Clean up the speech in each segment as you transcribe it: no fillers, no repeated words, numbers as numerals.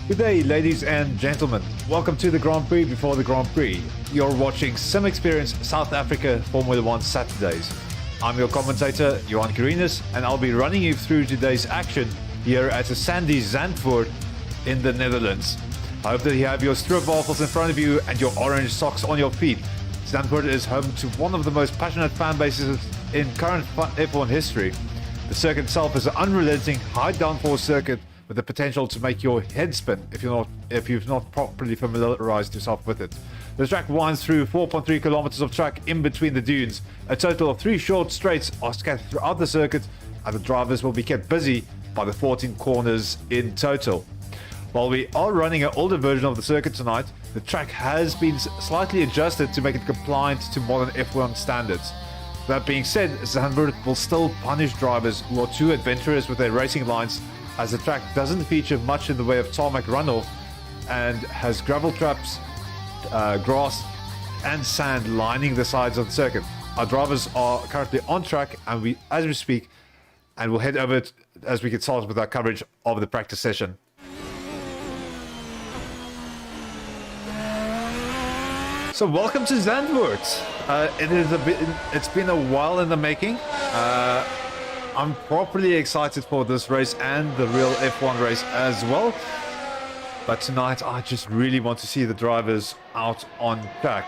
Good day, ladies and gentlemen. Welcome to the Grand Prix before the Grand Prix. You're watching Sim Experience South Africa Formula One Saturdays. I'm your commentator, Johan Karinas, and I'll be running you through today's action here at the sandy Zandvoort in the Netherlands. I hope that you have your stroopwafels in front of you and your orange socks on your feet. Zandvoort is home to one of the most passionate fan bases in current F1 history. The circuit itself is an unrelenting, high downforce circuit with the potential to make your head spin if you've not properly familiarized yourself with it. The track winds through 4.3 kilometers of track in between the dunes. A total of 3 short straights are scattered throughout the circuit, and the drivers will be kept busy by the 14 corners in total. While we are running an older version of the circuit tonight, the track has been slightly adjusted to make it compliant to modern F1 standards. That being said, Zandvoort will still punish drivers who are too adventurous with their racing lines, as the track doesn't feature much in the way of tarmac runoff and has gravel traps, grass and sand lining the sides of the circuit. Our drivers are currently on track and as we speak, and we'll head over as we get started with our coverage of the practice session. So welcome to Zandvoort. It's been a while in the making. I'm properly excited for this race and the real F1 race as well. But tonight, I just really want to see the drivers out on track.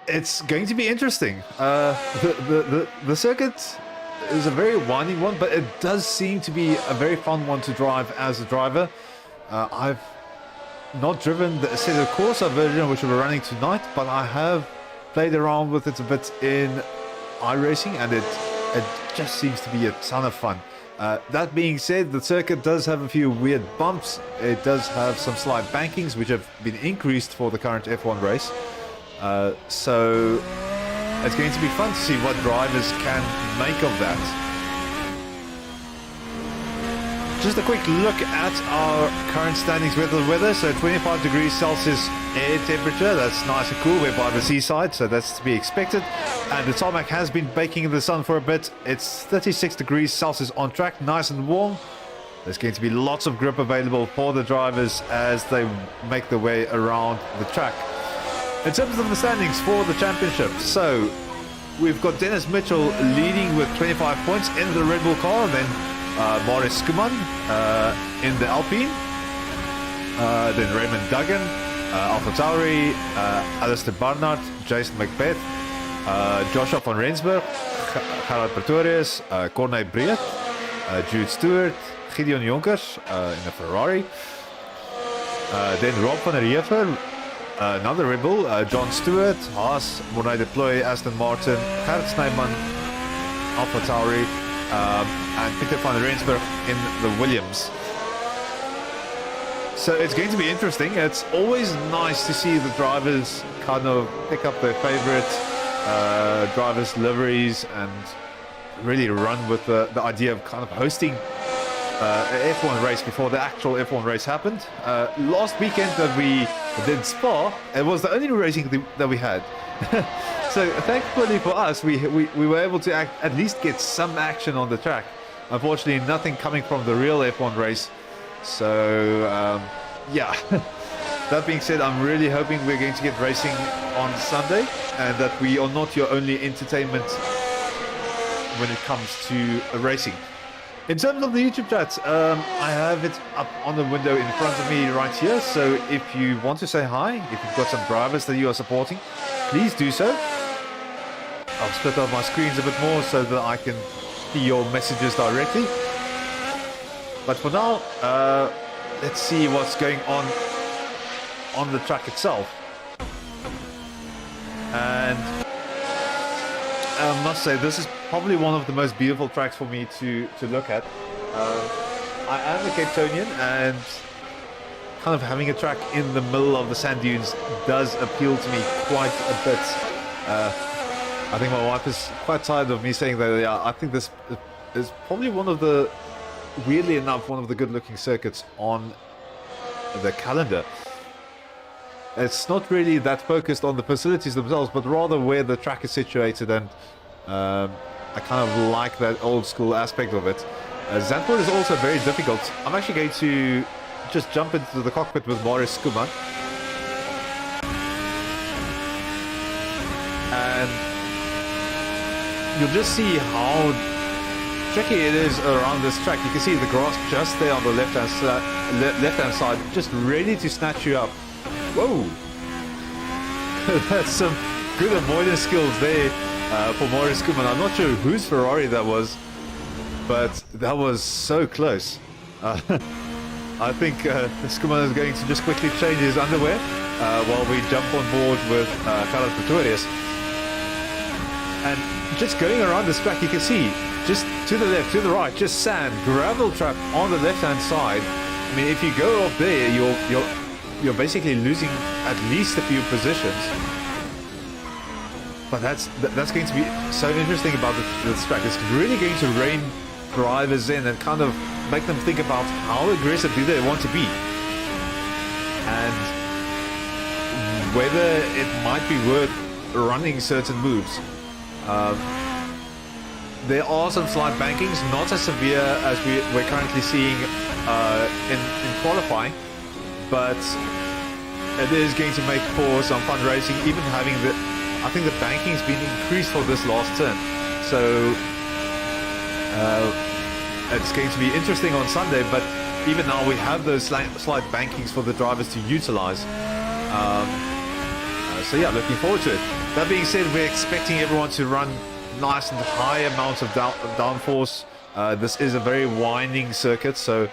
It's going to be interesting. The circuit is a very winding one, but it does seem to be a very fun one to drive as a driver. I've not driven the Assetto Corsa version, which we're running tonight, but I have played around with it a bit in iRacing, and it just seems to be a ton of fun. That being said, the circuit does have a few weird bumps. It does have some slight bankings, which have been increased for the current F1 race. So it's going to be fun to see what drivers can make of that. Just a quick look at our current standings with the weather. So 25 degrees Celsius air temperature. That's nice and cool. We're by the seaside, so that's to be expected. And the tarmac has been baking in the sun for a bit. It's 36 degrees Celsius on track, nice and warm. There's going to be lots of grip available for the drivers as they make their way around the track. In terms of the standings for the championship, so we've got Dennis Mitchell leading with 25 points in the Red Bull car, and then Maurice Skuman in the Alpine, then Raymond Duggan, Alpha Tauri, Alistair Barnard, Jason Macbeth, Joshua van Rensburg, Gerard Pretorius, Corne Breed, Jude Stewart, Gideon Jonkers in the Ferrari, then Rob van der Heever, another Red Bull, John Stewart, Haas, Mornay de Ploy, Aston Martin, Gerrit Snyman, Alpha Tauri, and Peter van Rensburg in the Williams. So it's going to be interesting. It's always nice to see the drivers kind of pick up their favorite drivers' liveries and really run with the idea of kind of hosting an F1 race before the actual F1 race happened. Last weekend that we did Spa, it was the only racing that we had. So thankfully for us, we were able to at least get some action on the track. Unfortunately, nothing coming from the real F1 race. So yeah, that being said, I'm really hoping we're going to get racing on Sunday and that we are not your only entertainment when it comes to racing. In terms of the YouTube chat, I have it up on the window in front of me right here. So if you want to say hi, if you've got some drivers that you are supporting, please do so. I'll split up my screens a bit more so that I can see your messages directly. But for now, let's see what's going on the track itself. And I must say, this is probably one of the most beautiful tracks for me to look at. I am a Cape Townian, and kind of having a track in the middle of the sand dunes does appeal to me quite a bit. I think my wife is quite tired of me saying that. Yeah, I think this is probably weirdly enough, one of the good-looking circuits on the calendar. It's not really that focused on the facilities themselves, but rather where the track is situated, and I kind of like that old school aspect of it. Zandvoort is also very difficult. I'm actually going to just jump into the cockpit with Boris Skuman. And you'll just see how tricky it is around this track. You can see the grass just there on the left-hand side, just ready to snatch you up. Whoa! That's some good avoidance skills there for Boris Skuman. I'm not sure whose Ferrari that was, but that was so close. I think Skuman is going to just quickly change his underwear while we jump on board with Carlos Pretorius. And just going around this track, you can see just to the left, to the right, just sand, gravel trap on the left-hand side. I mean, if you go up there, you're basically losing at least a few positions. But that's going to be so interesting about this track. It's really going to rein drivers in and kind of make them think about how aggressive do they want to be, and whether it might be worth running certain moves. There are some slight bankings, not as severe as we're currently seeing in qualifying, but it is going to make for some fun racing, even having I think the banking's been increased for this last turn. So it's going to be interesting on Sunday, but even now we have those slight bankings for the drivers to utilize. So yeah, looking forward to it. That being said, we're expecting everyone to run nice and high amounts of downforce. This is a very winding circuit, so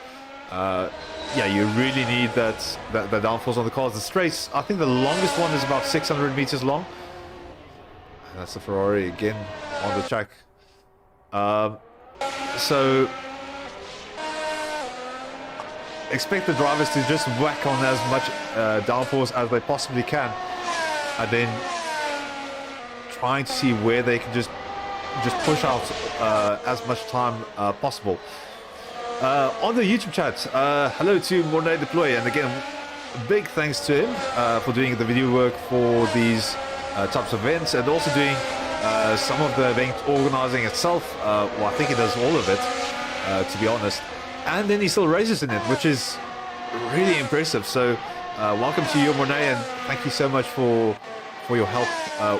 yeah, you really need that downforce on the cars. The straights, I think the longest one is about 600 meters long. That's the Ferrari again on the track. So expect the drivers to just whack on as much downforce as they possibly can, and then trying to see where they can just push out as much time possible. On the YouTube chat, hello to Mornay Deploy, and again, big thanks to him for doing the video work for these types of events, and also doing some of the event organizing itself. Well, I think he does all of it, to be honest. And then he still races in it, which is really impressive. So welcome to you, Mornay, and thank you so much for your help,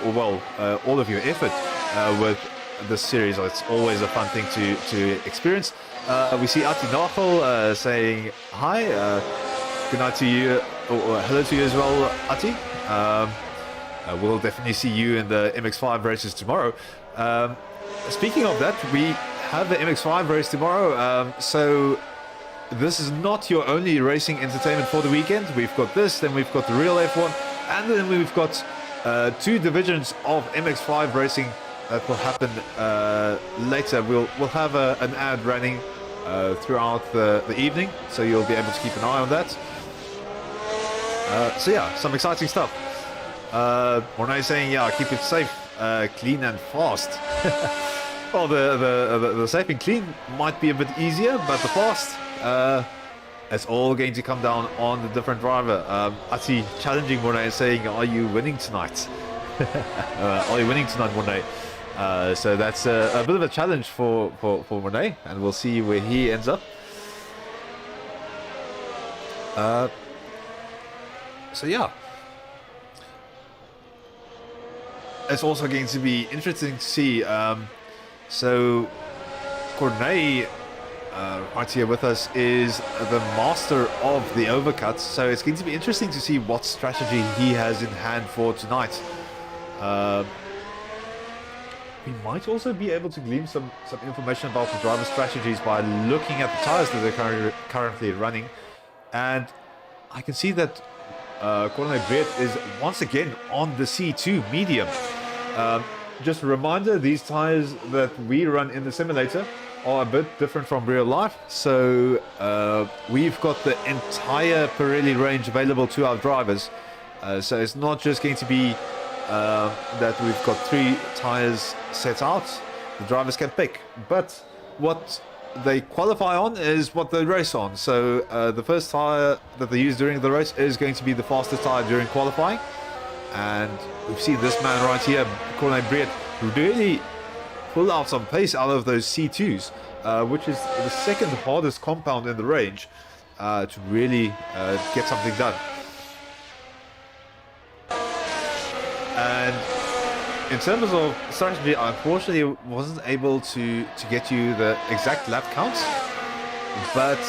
or well, all of your effort with this series. It's always a fun thing to experience. We see Ati Nachel saying hi, good night to you, or hello to you as well, Ati. We'll definitely see you in the MX-5 races tomorrow. Speaking of that, we have the MX-5 race tomorrow, so this is not your only racing entertainment for the weekend. We've got this, then we've got the real F1, and then we've got 2 divisions of MX-5 racing that will happen later. We'll have an ad running throughout the evening, so you'll be able to keep an eye on that. So yeah, some exciting stuff. Mornay saying, yeah, keep it safe, clean and fast. Well, the safe and clean might be a bit easier, but the fast, it's all going to come down on the different driver. Ati challenging Mornay, saying, are you winning tonight? Are you winning tonight, Mornay? So that's a bit of a challenge for Mornay, and we'll see where he ends up. So yeah, it's also going to be interesting to see. So Cornet, right here with us, is the master of the overcuts, so it's going to be interesting to see what strategy he has in hand for tonight. We might also be able to glean some information about the driver strategies by looking at the tires that they're currently running. And I can see that Cornet Breed is once again on the C2 medium. Just a reminder, these tires that we run in the simulator are a bit different from real life. So we've got the entire Pirelli range available to our drivers. So it's not just going to be that we've got 3 tires set out. The drivers can pick, but what they qualify on is what they race on. So the first tire that they use during the race is going to be the fastest tire during qualifying. And we've seen this man right here, Cornet Breed, really pull out some pace out of those C2s, which is the second hardest compound in the range, to really get something done. And in terms of strategy, I unfortunately wasn't able to get you the exact lap counts, but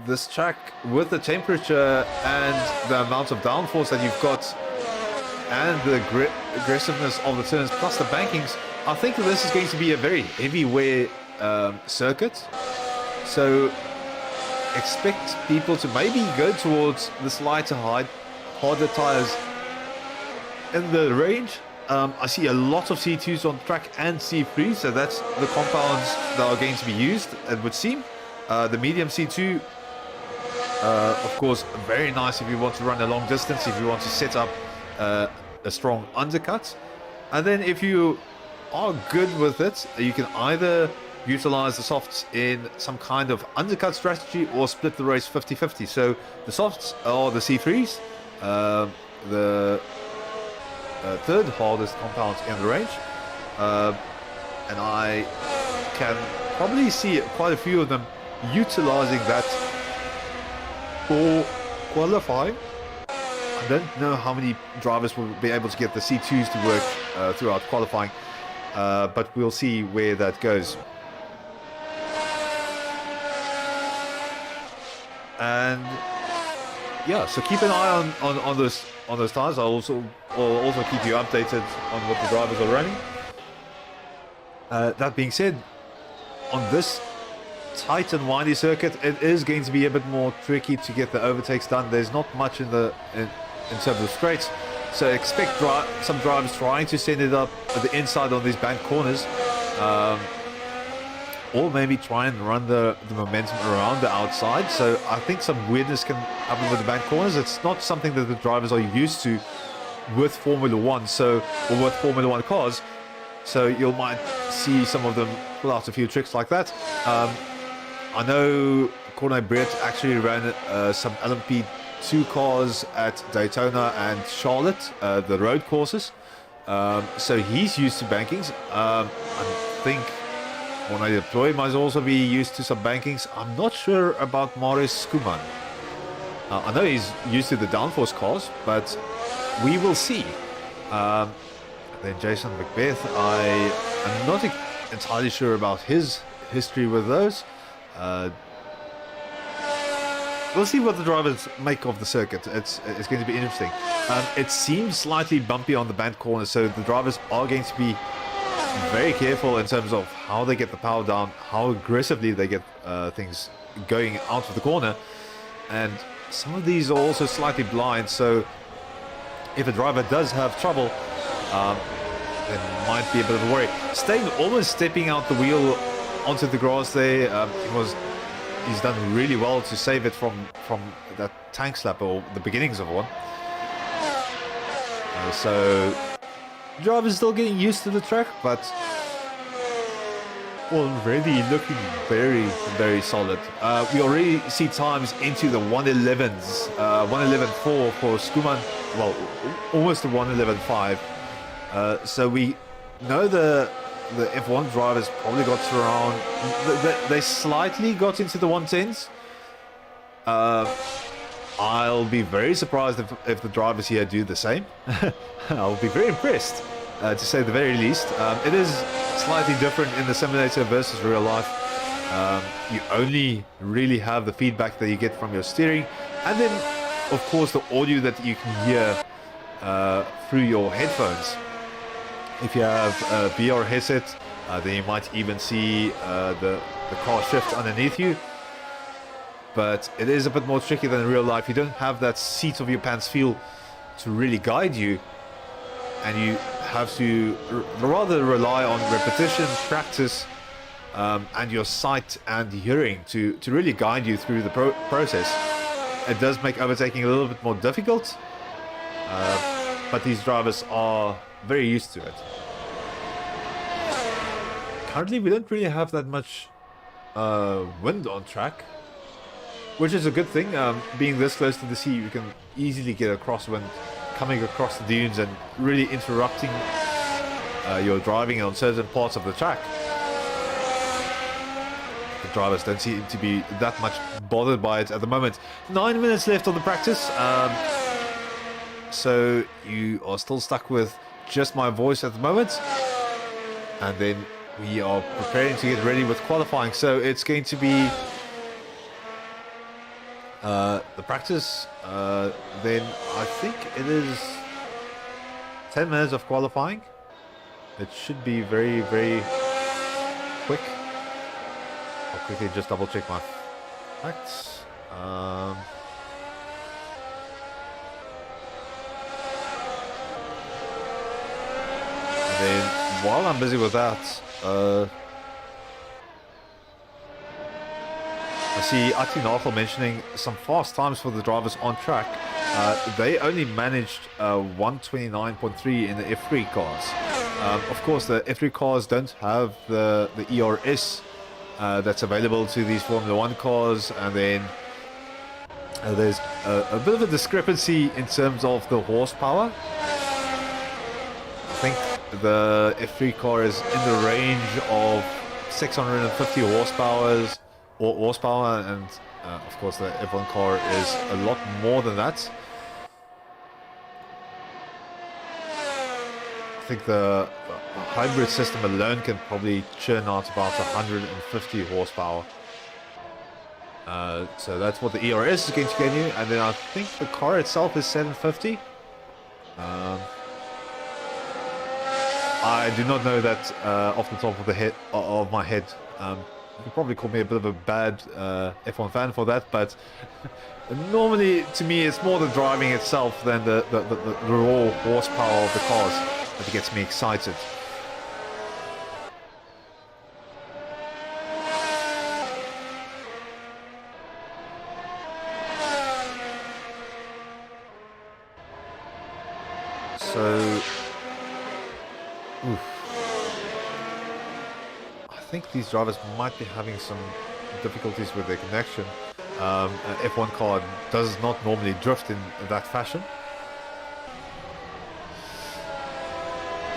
this track, with the temperature and the amount of downforce that you've got and the aggressiveness of the turns plus the bankings, I think that this is going to be a very heavy wear circuit. So expect people to maybe go towards this lighter harder tires in the range. I see a lot of C2s on track and C3, so that's the compounds that are going to be used, it would seem. The medium C2, of course, very nice if you want to run a long distance, if you want to set up a strong undercut. And then if you are good with it, you can either utilize the softs in some kind of undercut strategy or split the race 50-50. So the softs are the C3s, the third hardest compounds in the range, and I can probably see quite a few of them utilizing that for qualifying. I don't know how many drivers will be able to get the C2s to work throughout qualifying, but we'll see where that goes. And yeah, so keep an eye on those tires. I'll also keep you updated on what the drivers are running. That being said, on this tight and windy circuit, it is going to be a bit more tricky to get the overtakes done. There's not much in terms of straights, so expect some drivers trying to send it up at the inside on these banked corners, or maybe try and run the momentum around the outside. So I think some weirdness can happen with the banked corners. It's not something that the drivers are used to with Formula 1, or with Formula 1 cars. So you might see some of them pull out a few tricks like that. I know Corne Brett actually ran some LMP2 cars at Daytona and Charlotte, the road courses. So he's used to bankings. I think when I deploy might also be used to some bankings. I'm not sure about Maurice Skuman. I know he's used to the downforce cars, but we will see. Then Jason Macbeth, I am not entirely sure about his history with those. We'll see what the drivers make of the circuit. It's going to be interesting. It seems slightly bumpy on the banked corners, so the drivers are going to be very careful in terms of how they get the power down, how aggressively they get things going out of the corner. And some of these are also slightly blind, so if a driver does have trouble, there might be a bit of a worry. Steyn almost stepping out the wheel onto the grass there. He's done really well to save it from that tank slap, or the beginnings of one. So drivers still getting used to the track, but already looking very, very solid. We already see times into the 111s, 111.4 for Skuman, well, almost a 111.5. So we know the F1 drivers probably got to around, they slightly got into the 110s. I'll be very surprised if the drivers here do the same. I'll be very impressed, to say the very least. It is slightly different in the simulator versus real life. You only really have the feedback that you get from your steering, and then of course the audio that you can hear through your headphones. If you have a VR headset, then you might even see the car shift underneath you. But it is a bit more tricky than in real life. You don't have that seat of your pants feel to really guide you, and you have to rather rely on repetition, practice, and your sight and hearing to really guide you through the process. It does make overtaking a little bit more difficult, but these drivers are very used to it. Currently we don't really have that much wind on track, which is a good thing. Being this close to the sea, you can easily get a crosswind coming across the dunes and really interrupting your driving on certain parts of the track. drivers don't seem to be that much bothered by it at the moment. 9 minutes left of the practice. So you are still stuck with just my voice at the moment. And then we are preparing to get ready with qualifying. So it's going to be the practice. Then I think it is 10 minutes of qualifying. It should be very, very quick. I'll quickly just double check my facts. And then while I'm busy with that, I see Ati Nagel mentioning some fast times for the drivers on track. They only managed 129.3 in the F3 cars. Of course, the F3 cars don't have the ERS that's available to these Formula 1 cars, and then there's a bit of a discrepancy in terms of the horsepower. I think the F3 car is in the range of 650 horsepower, and of course the F1 car is a lot more than that. I think the hybrid system alone can probably churn out about 150 horsepower. So that's what the ERS is going to get you, and then I think the car itself is 750. I do not know that off the top of my head. You can probably call me a bit of a bad F1 fan for that, but normally to me it's more the driving itself than the raw horsepower of the cars that gets me excited. So, I think these drivers might be having some difficulties with their connection. An F1 car does not normally drift in that fashion.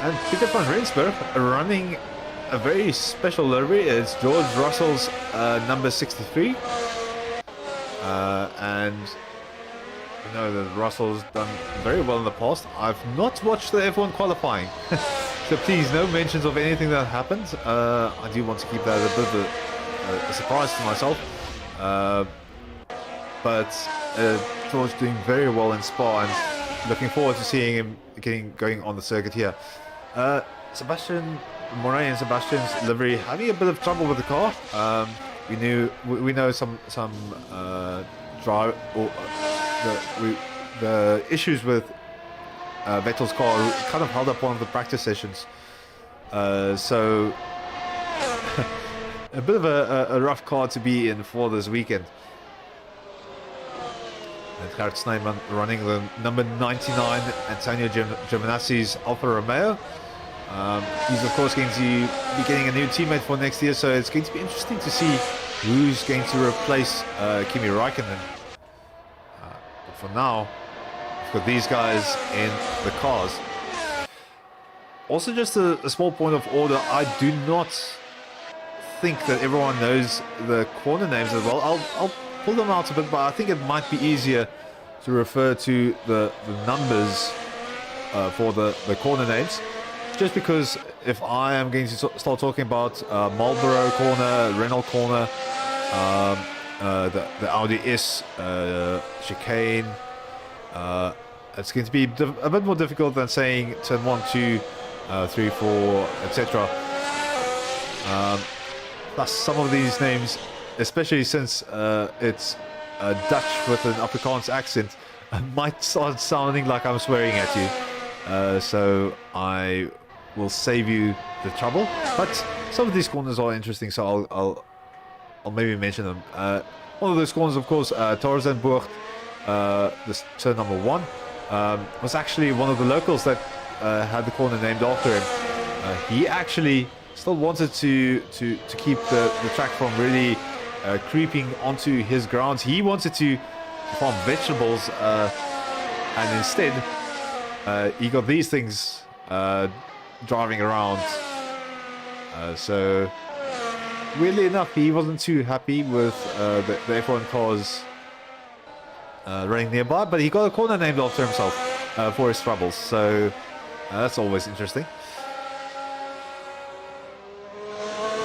And Peter van Rensburg running a very special livery. It's George Russell's number 63. And you know that Russell's done very well in the past. I've not watched the F1 qualifying. So please, no mentions of anything that happened. I do want to keep that a bit of a surprise to myself. But George doing very well in Spa, and looking forward to seeing him going on the circuit here. Sebastian Moret and Sebastian's livery having a bit of trouble with the car. We know some drive or the issues with Vettel's car kind of held up one of the practice sessions. So a bit of a rough car to be in for this weekend. And Gerrit Snyman running the number 99 Antonio Giovinazzi's Alfa Romeo. He's of course going to be getting a new teammate for next year, so it's going to be interesting to see who's going to replace Kimi Räikkönen. But for now, we've got these guys in the cars. Also, just a small point of order, I do not think that everyone knows the corner names as well. I'll pull them out a bit, but I think it might be easier to refer to the numbers for the corner names. Just because if I am going to start talking about Marlboro corner, Renault corner, the Audi S chicane, it's going to be a bit more difficult than saying turn 1, 2, 3, 4, etc. Plus some of these names, especially since it's Dutch with an Afrikaans accent, might start sounding like I'm swearing at you. So I will save you the trouble. But some of these corners are interesting, so I'll maybe mention them. One of those corners, of course, Tarzanbocht, this turn number 1, was actually one of the locals that had the corner named after him. He actually still wanted to keep the track from really creeping onto his grounds. He wanted to farm vegetables, and instead he got these things driving around. So weirdly enough, he wasn't too happy with the F1 cars running nearby, but he got a corner named after himself for his troubles, so that's always interesting.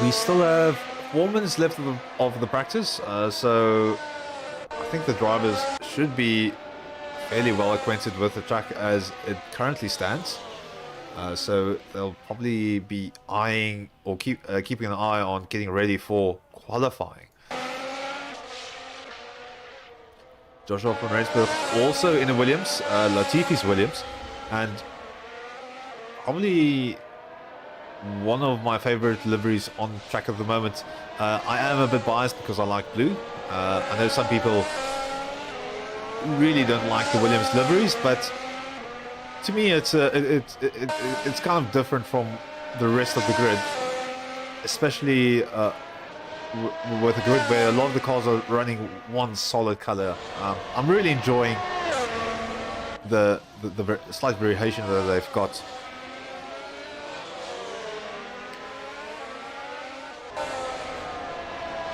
We still have 4 minutes left of the practice, so I think the drivers should be fairly well acquainted with the track as it currently stands. So they'll probably be eyeing or keeping an eye on getting ready for qualifying. Joshua from Rensburg also in a Williams, Latifi's Williams, and probably one of my favorite liveries on track at the moment. I am a bit biased because I like blue. I know some people really don't like the Williams liveries, but to me it's kind of different from the rest of the grid, especially with a grid where a lot of the cars are running one solid color. I'm really enjoying the slight variation that they've got.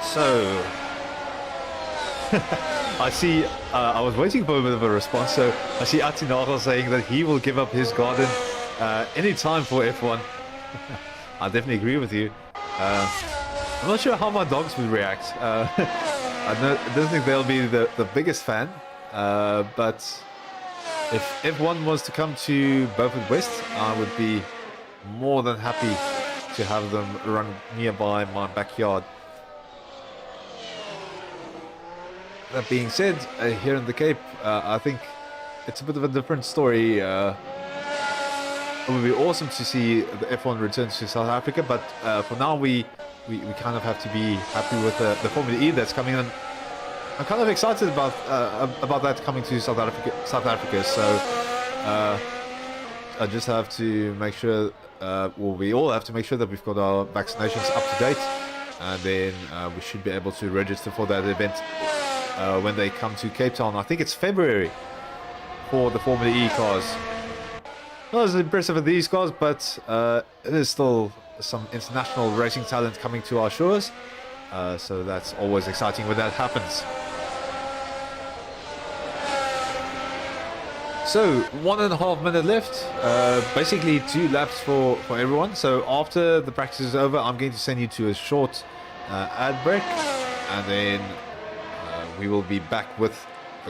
So I see, I was waiting for a bit of a response, so I see Atinagel saying that he will give up his garden anytime for F1. I definitely agree with you. I'm not sure how my dogs would react. I don't think they'll be the biggest fan, but if F1 was to come to Beaufort West, I would be more than happy to have them run nearby my backyard. That being said, here in the Cape, I think it's a bit of a different story. It would be awesome to see the F1 return to South Africa, but for now we kind of have to be happy with the Formula E that's coming in. I'm kind of excited about that coming to South Africa. So I just have to make sure, well, we all have to make sure that we've got our vaccinations up to date, and then we should be able to register for that event when they come to Cape Town. I think it's February for the Formula E cars. Not as impressive as these cars, but it is still some international racing talent coming to our shores. So that's always exciting when that happens. So 1.5 minutes left, basically 2 laps for everyone. So after the practice is over, I'm going to send you to a short ad break, and then we will be back with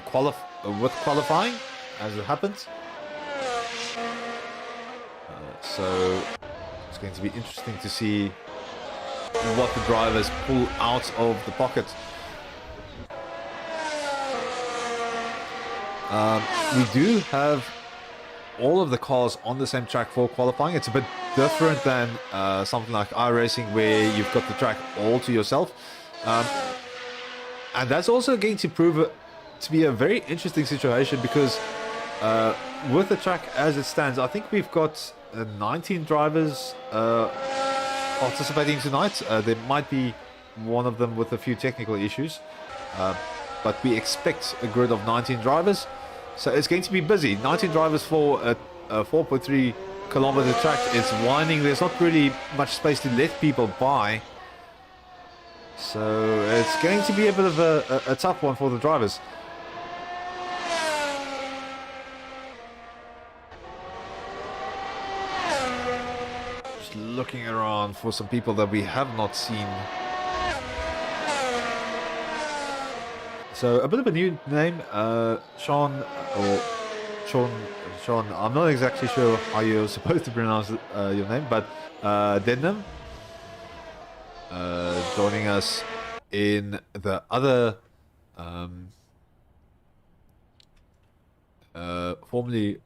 qualifying as it happens. So it's going to be interesting to see what the drivers pull out of the pocket. We do have all of the cars on the same track for qualifying. It's a bit different than something like iRacing, where you've got the track all to yourself. And that's also going to prove to be a very interesting situation, because with the track as it stands, I think we've got 19 drivers participating tonight. There might be one of them with a few technical issues, but we expect a grid of 19 drivers. So it's going to be busy. 19 drivers for a 4.3 kilometer track. It's winding. There's not really much space to let people by. So it's going to be a bit of a tough one for the drivers. Just looking around for some people that we have not seen. So a bit of a new name, Sean. I'm not exactly sure how you're supposed to pronounce your name, but Denham. Joining us in the other formerly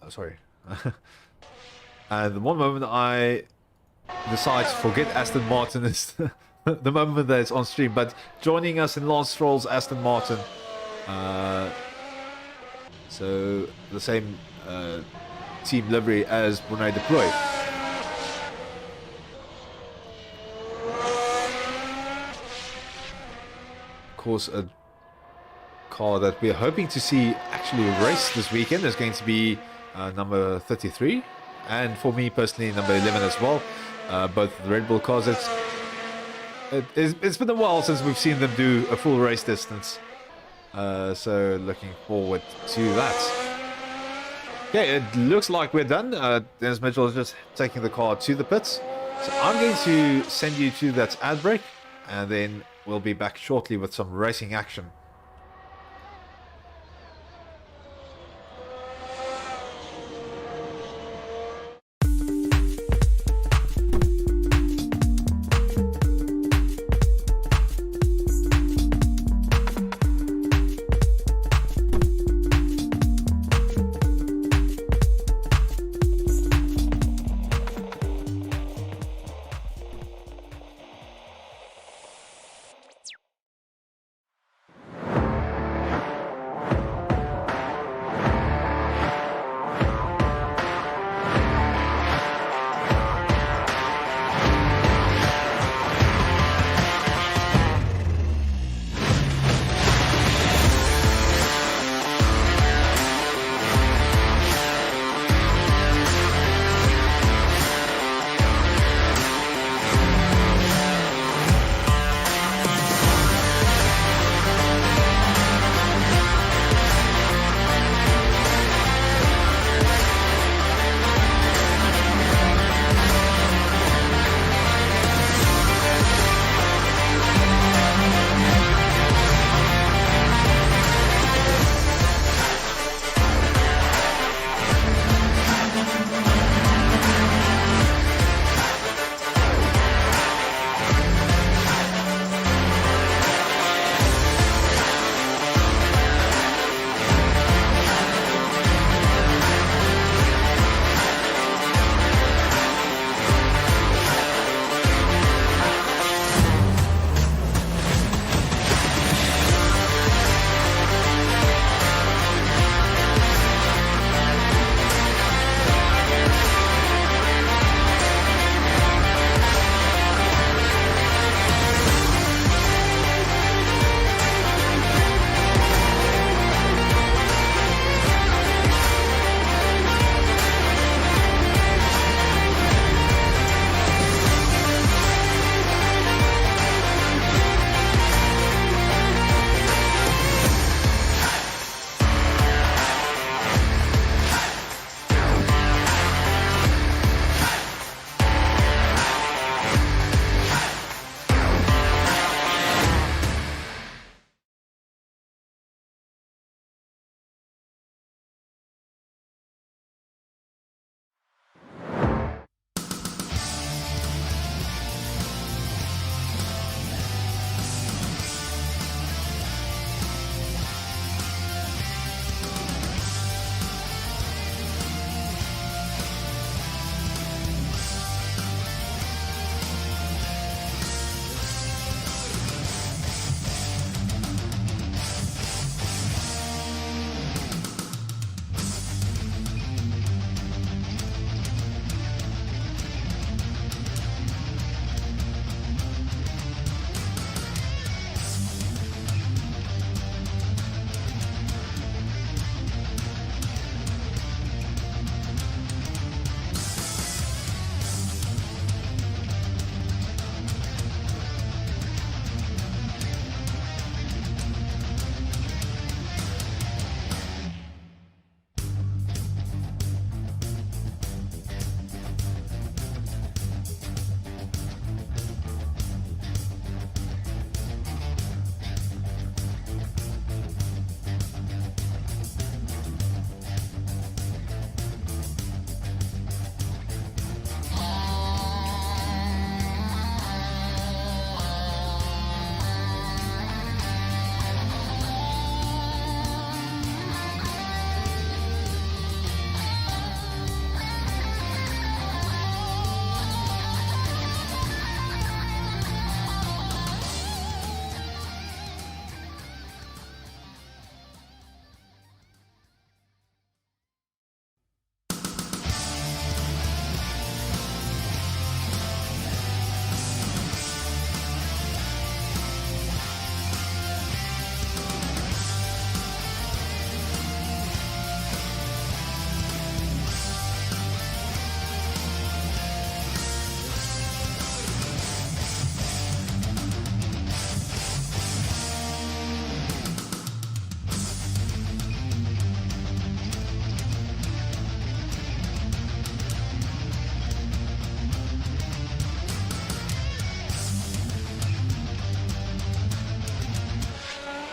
sorry and the one moment I decide to forget Aston Martin is the moment that it's on stream, but joining us in Lance Stroll's Aston Martin, so the same team livery as Brunei Deploy. Course, a car that we're hoping to see actually race this weekend is going to be number 33, and for me personally number 11 as well. both the Red Bull cars. It's been a while since we've seen them do a full race distance. So looking forward to that. Okay, it looks like we're done. Dennis Mitchell is just taking the car to the pits. So I'm going to send you to that ad break, and then we'll be back shortly with some racing action.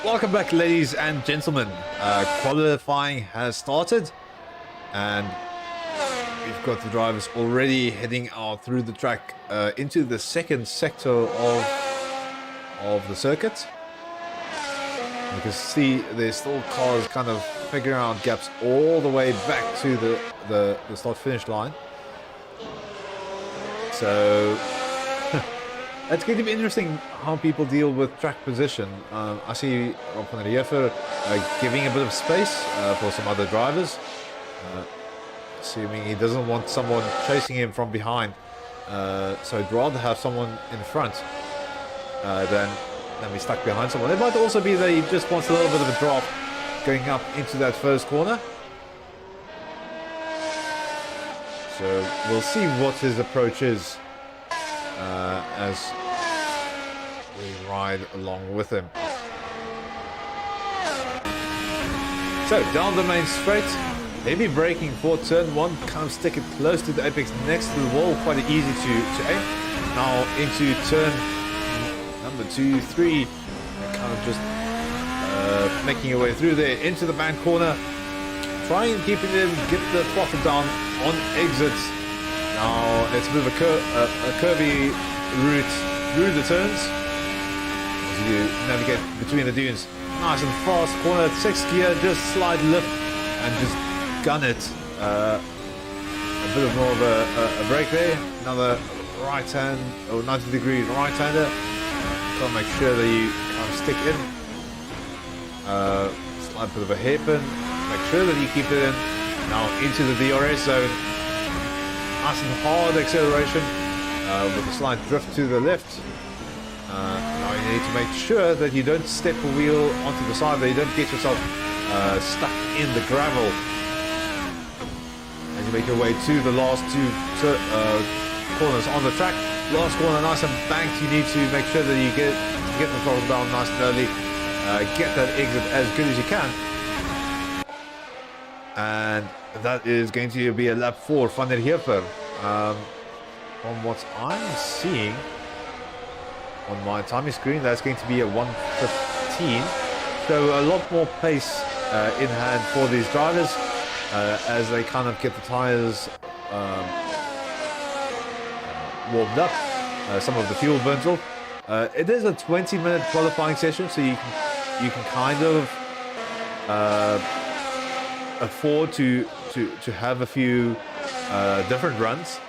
Welcome back, ladies and gentlemen. Qualifying has started, and we've got the drivers already heading out through the track into the second sector of the circuit. You can see there's still cars kind of figuring out gaps all the way back to the start-finish line. So it's going to be interesting how people deal with track position. I see Rob van der Heever giving a bit of space for some other drivers, assuming he doesn't want someone chasing him from behind. So he'd rather have someone in front than be stuck behind someone. It might also be that he just wants a little bit of a drop going up into that first corner. So we'll see what his approach is as we ride along with him. So down the main straight, heavy braking for turn 1, kind of stick it close to the apex next to the wall, quite easy to aim. Now into turn number 2, 3, kind of just making your way through there into the back corner, trying to keep it in, get the throttle down on exits. Now it's a bit of a curvy route through the turns as you navigate between the dunes. Nice and fast corner, 6th gear, just slide lift and just gun it. A bit of more of a break there. Another right hand, or 90 degrees right hander. Got to make sure that you kind of stick in. Slide a bit of a hairpin. Make sure that you keep it in. Now into the DRS zone. Nice and hard acceleration with a slight drift to the left. Now you need to make sure that you don't step a wheel onto the side, that you don't get yourself stuck in the gravel. As you make your way to the last two corners on the track. Last corner nice and banked. You need to make sure that you get the throttle down nice and early. Get that exit as good as you can. And that is going to be a lap for Van der Heever. From what I'm seeing on my timing screen, that's going to be a 1:15. So a lot more pace in hand for these drivers as they kind of get the tires warmed up. Some of the fuel burns off. It is a 20-minute qualifying session, so you can kind of afford to have a few different runs,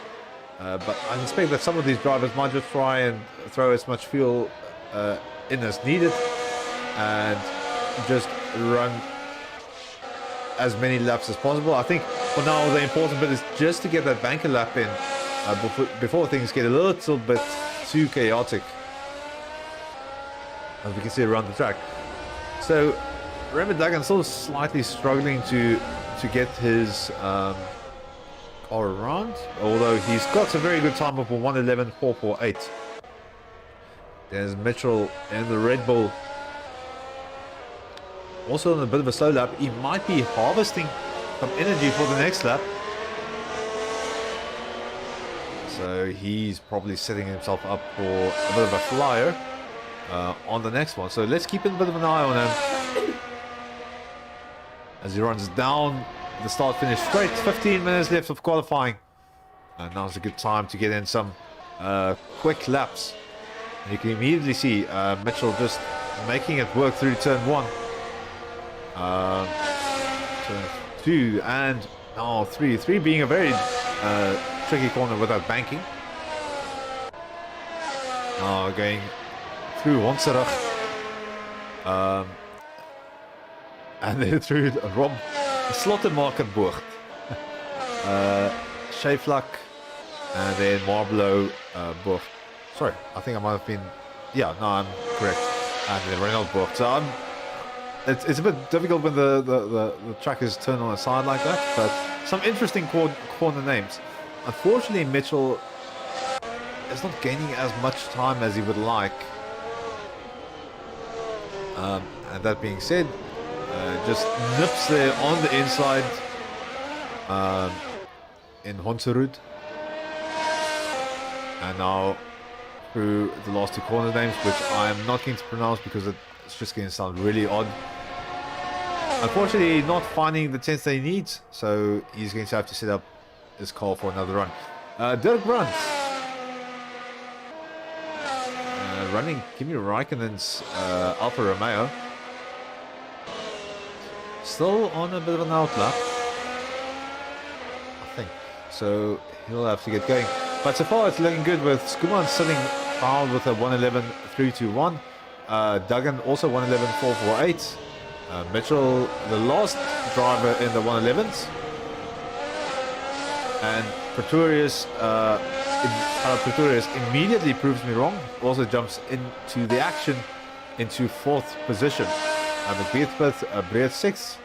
but I expect that some of these drivers might just try and throw as much fuel in as needed and just run as many laps as possible. I think for now the important bit is just to get that banker lap in before things get a little bit too chaotic, as we can see around the track. So Remy Duggan still slightly struggling to get his car around, although he's got a very good time of a 1:11.448. There's Mitchell in the Red Bull, also on a bit of a slow lap. He might be harvesting some energy for the next lap, so he's probably setting himself up for a bit of a flyer on the next one. So let's keep a bit of an eye on him as he runs down the start-finish straight. 15 minutes left of qualifying, and now's a good time to get in some quick laps. And you can immediately see Mitchell just making it work through turn 1, turn 2, and now 3 being a very tricky corner without banking. Now going through Honserach, and then through Rob Slottermarkenbocht, Scheeflak, and then Marbleau Bocht. Sorry, I think I might have been, yeah, no, I'm correct. And then Renault Bocht. So it's a bit difficult when the track is turned on its side like that, but some interesting corner names. Unfortunately, Mitchell is not gaining as much time as he would like. And that being said, just nips there on the inside in Honserud. And now through the last two corner names, which I am not going to pronounce because it It's just going to sound really odd. Unfortunately, not finding the tenth that he needs, so he's going to have to set up his car for another run. Dirk Brandt. Running Kimi Raikkonen's Alfa Romeo. Still on a bit of an outlap, I think. So he'll have to get going. But so far it's looking good with Skuman sitting fouled with a 111.321. Duggan also 111.448. Mitchell, the last driver in the 111s. And Pretorius, Pretorius immediately proves me wrong. Also jumps into the action into 4th position. McBeath 5th, Breed 6th.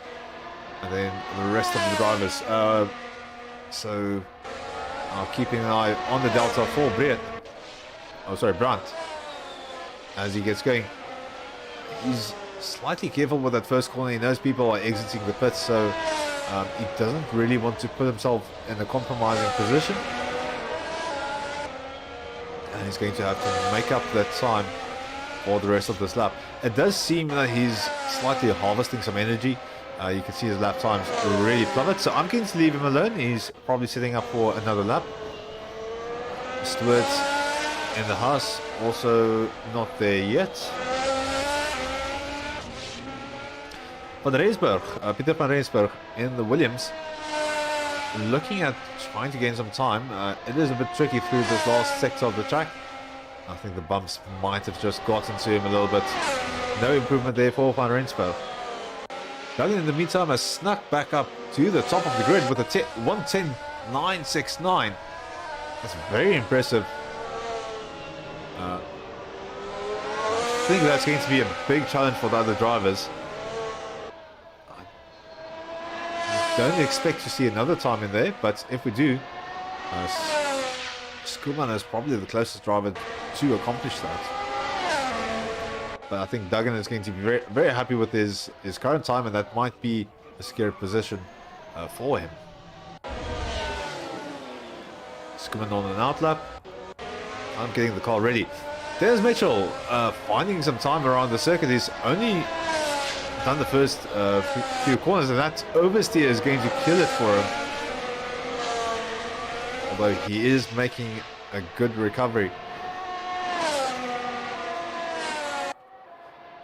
And then the rest of the drivers. So keeping an eye on the Delta for Breed. Oh, sorry, Brandt. As he gets going. He's slightly careful with that first corner. He knows people are exiting the pits, so he doesn't really want to put himself in a compromising position. And he's going to have to make up that time for the rest of this lap. It does seem that he's slightly harvesting some energy. You can see his lap times really plummet, so I'm going to leave him alone. He's probably setting up for another lap. Stewart in the Haas, also not there yet. Van Rensburg, Peter van Rensburg in the Williams, looking at trying to gain some time. It is a bit tricky through this last sector of the track. I think the bumps might have just gotten to him a little bit. No improvement there for van Rensburg. Duggan in the meantime has snuck back up to the top of the grid with a 110.969. That's very impressive. I think that's going to be a big challenge for the other drivers. Don't expect to see another time in there, but if we do, Skuman is probably the closest driver to accomplish that. But I think Duggan is going to be very, very happy with his current time, and that might be a scary position for him. Skuman on an outlap. I'm getting the car ready. There's Mitchell finding some time around the circuit. He's only done the first few corners, and that oversteer is going to kill it for him. Although he is making a good recovery.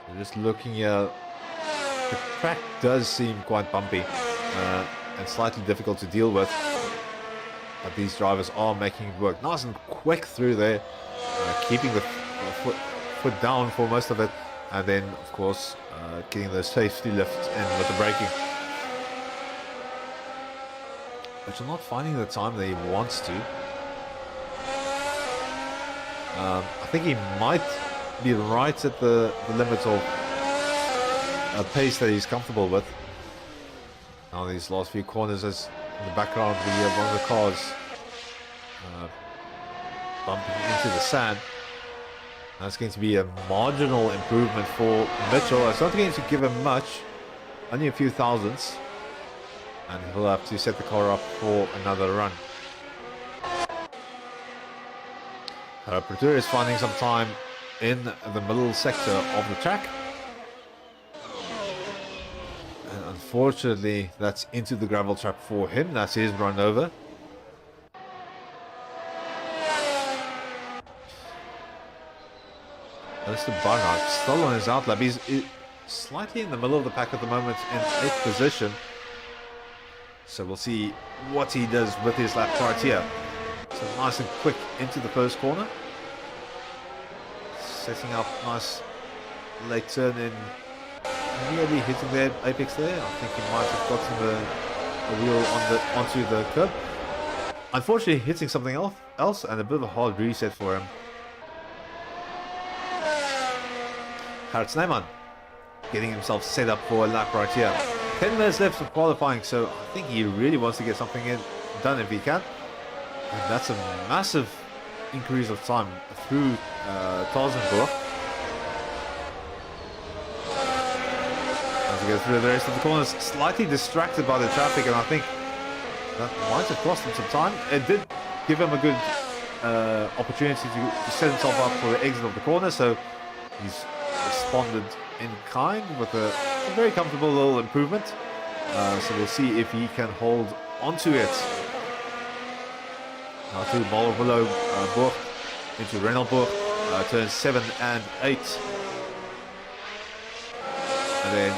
So just looking at the track does seem quite bumpy and slightly difficult to deal with. But these drivers are making it work. Nice and quick through there, keeping the foot down for most of it, and then of course getting the safety lift in with the braking. But you're not finding the time that he wants to. I think he might be right at the limit of a pace that he's comfortable with. Now these last few corners, as in the background we have one of the cars bumping into the sand. That's going to be a marginal improvement for Mitchell. It's not going to give him much, only a few thousandths, and he'll have to set the car up for another run. Pretoria is finding some time in the middle sector of the track. And unfortunately, that's into the gravel trap for him. That's his run over. Mr. Barnard still on his outlap. He's slightly in the middle of the pack at the moment in 8th position. So we'll see what he does with his lap right here. So nice and quick into the first corner. Setting up nice late turn in. Nearly hitting the apex there. I think he might have gotten the wheel onto the curb. Unfortunately hitting something else and a bit of a hard reset for him. Gerrit Snyman getting himself set up for a lap right here. 10 minutes left of qualifying, so I think he really wants to get something done if he can. And that's a massive increase of time through Tarzanburg. As he goes through the rest of the corners, slightly distracted by the traffic, and I think that might have cost him some time. It did give him a good opportunity to set himself up for the exit of the corner, so he's responded in kind with a very comfortable little improvement. So we'll see if he can hold onto it. Now to Malvelo Bocht into Renalbocht, turns 7 and 8. And then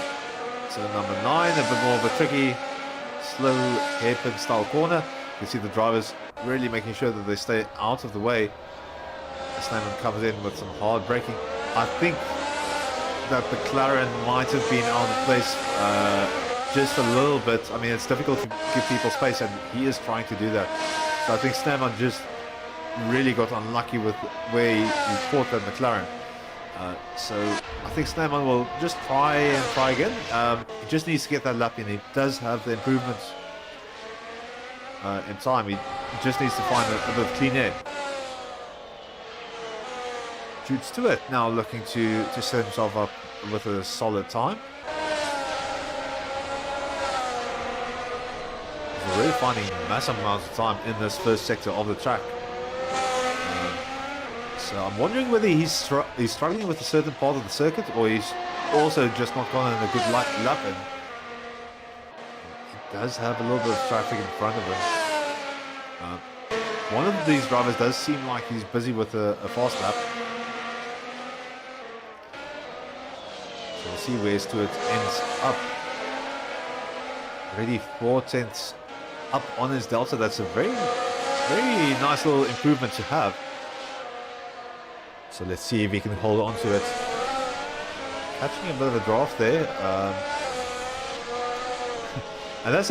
turn number 9, a bit more of a tricky, slow hairpin style corner. You can see the drivers really making sure that they stay out of the way. Snowman comes in with some hard braking. I think that the McLaren might have been out of place just a little bit. I mean, it's difficult to give people space, and he is trying to do that. So I think Snowman just really got unlucky with where he caught that McLaren. So I think Snowman will just try again. He just needs to get that lap in. He does have the improvements in time. He just needs to find a bit of clean air. Jude Stewart now looking to set himself up with a solid time. He's already finding massive amounts of time in this first sector of the track. So I'm wondering whether he's struggling with a certain part of the circuit, or he's also just not gone in a good lap in. He does have a little bit of traffic in front of him. One of these drivers does seem like he's busy with a fast lap. So we'll see where Stewart ends up. Already 4/10 up on his delta. That's a very nice little improvement to have. So let's see if he can hold on to it. Catching a bit of a draft there. And that's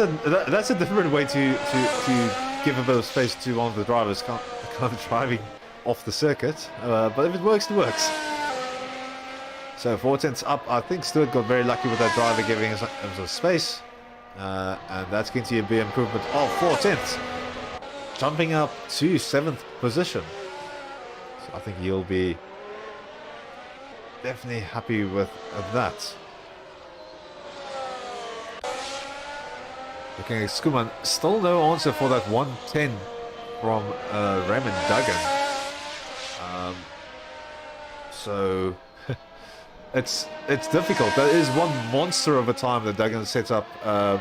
a different way to give a bit of space to one of the drivers, kind of driving off the circuit. But if it works, it works. So 4/10 up. I think Stewart got very lucky with that driver giving us some space. And that's going to be an improvement of 4/10. Jumping up to 7th position. So I think he'll be definitely happy with that. Looking at Skuman, still no answer for that 110 from Raymond Duggan. So it's difficult. That is one monster of a time that Duggan sets up. I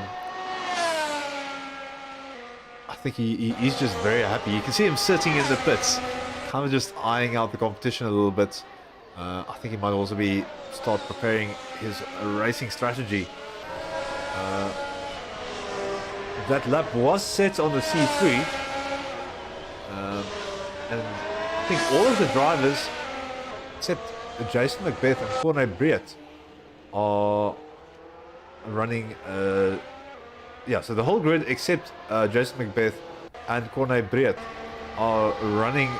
think he's just very happy. You can see him sitting in the pits, kind of just eyeing out the competition a little bit. I think he might also start preparing his racing strategy. That lap was set on the C3, and I think all of the drivers, except Jason Macbeth and Corne Briet, are running. So the whole grid except Jason Macbeth and Corne Briet are running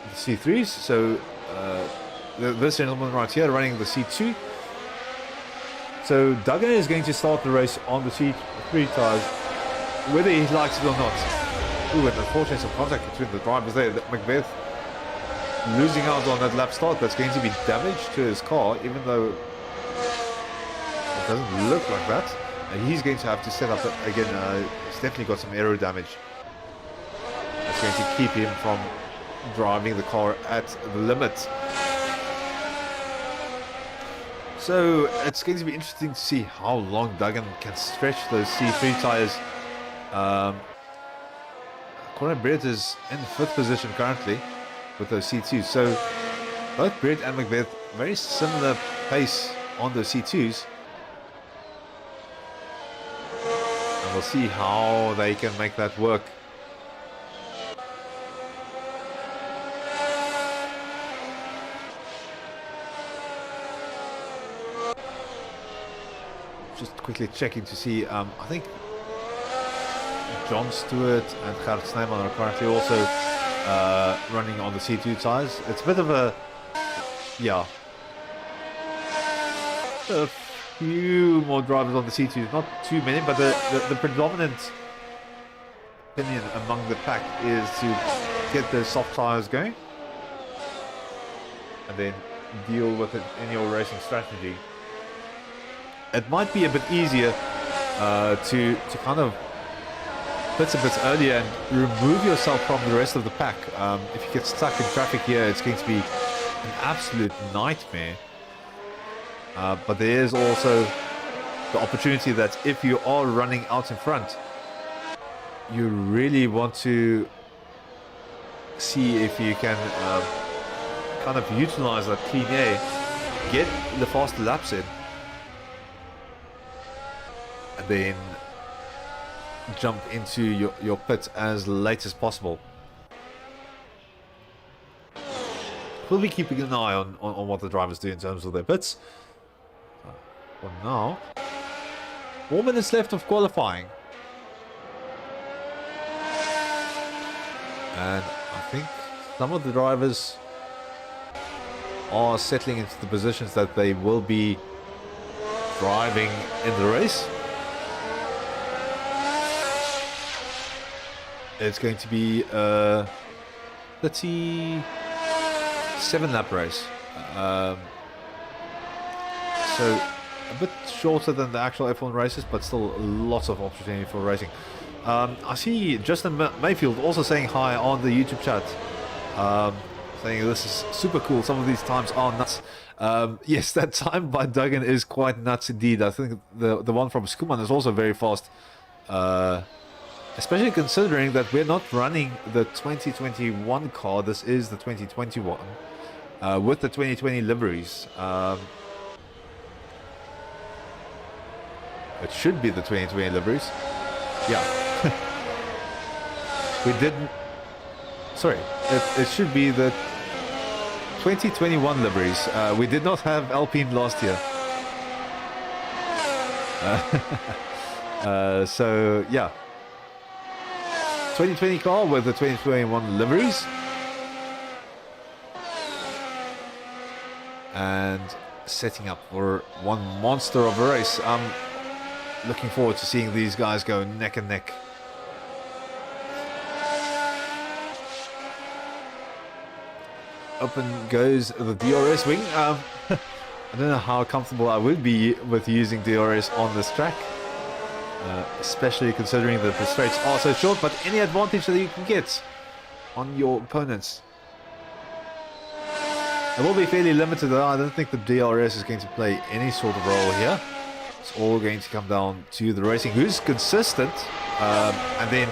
the C3s. So this gentleman right here running the C2. So Duggan is going to start the race on the C3 tyres, whether he likes it or not. Ooh, and unfortunately some contact between the drivers there. Macbeth losing out on that lap start. That's going to be damage to his car, even though it doesn't look like that. And he's going to have to set up again. He's definitely got some aero damage. That's going to keep him from driving the car at the limit. So it's going to be interesting to see how long Duggan can stretch those C3 tyres. Conor Britt is in 5th position currently with those C2s. So both Britt and Macbeth, very similar pace on those C2s. And we'll see how they can make that work. Just quickly checking to see, I think John Stewart and Gerrit Snyman are currently also running on the C2 tyres. It's a bit of a few more drivers on the C2s, not too many, but the predominant opinion among the pack is to get the soft tyres going and then deal with it in your racing strategy. It might be a bit easier to kind of pit a bit earlier and remove yourself from the rest of the pack. If you get stuck in traffic here, it's going to be an absolute nightmare. But there is also the opportunity that if you are running out in front, you really want to see if you can kind of utilize that clean air, get the faster laps in, and then jump into your pit as late as possible. We'll be keeping an eye on what the drivers do in terms of their pits. For now, 4 minutes left of qualifying. And I think some of the drivers are settling into the positions that they will be driving in the race. It's going to be a 37 lap race. So a bit shorter than the actual F1 races, but still lots of opportunity for racing. I see Justin Mayfield also saying hi on the YouTube chat, saying this is super cool. Some of these times are nuts. Yes, that time by Duggan is quite nuts indeed. I think the one from Skuman is also very fast, especially considering that we're not running the 2021 car. This is the 2021 with the 2020 liveries. It should be the 2020 liveries. Yeah. We didn't... Sorry. It should be the 2021 liveries. We did not have Alpine last year. So, yeah. 2020 car with the 2021 liveries. And setting up for one monster of a race. Looking forward to seeing these guys go neck and neck. Open goes the DRS wing. I don't know how comfortable I would be with using DRS on this track, especially considering that the straights are so short, but any advantage that you can get on your opponents. It will be fairly limited though. I don't think the DRS is going to play any sort of role here. It's all going to come down to the racing, who's consistent, and then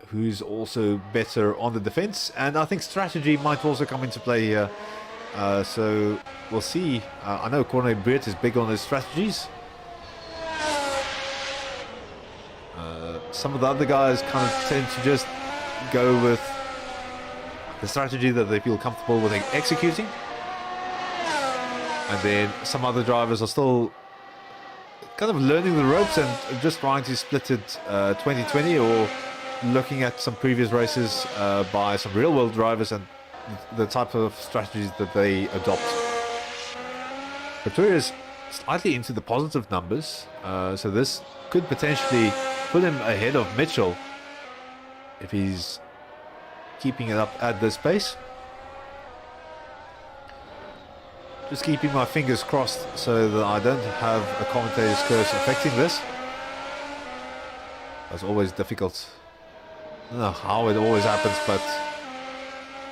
who's also better on the defense. And I think strategy might also come into play here. So we'll see. I know Corne Breert is big on his strategies. Some of the other guys kind of tend to just go with the strategy that they feel comfortable with executing. And then some other drivers are still kind of learning the ropes and just trying to split it 2020 or looking at some previous races by some real-world drivers and the type of strategies that they adopt. Pretoria is slightly into the positive numbers, so this could potentially put him ahead of Mitchell if he's keeping it up at this pace. Just keeping my fingers crossed so that I don't have a commentator's curse affecting this. That's always difficult. I don't know how it always happens, but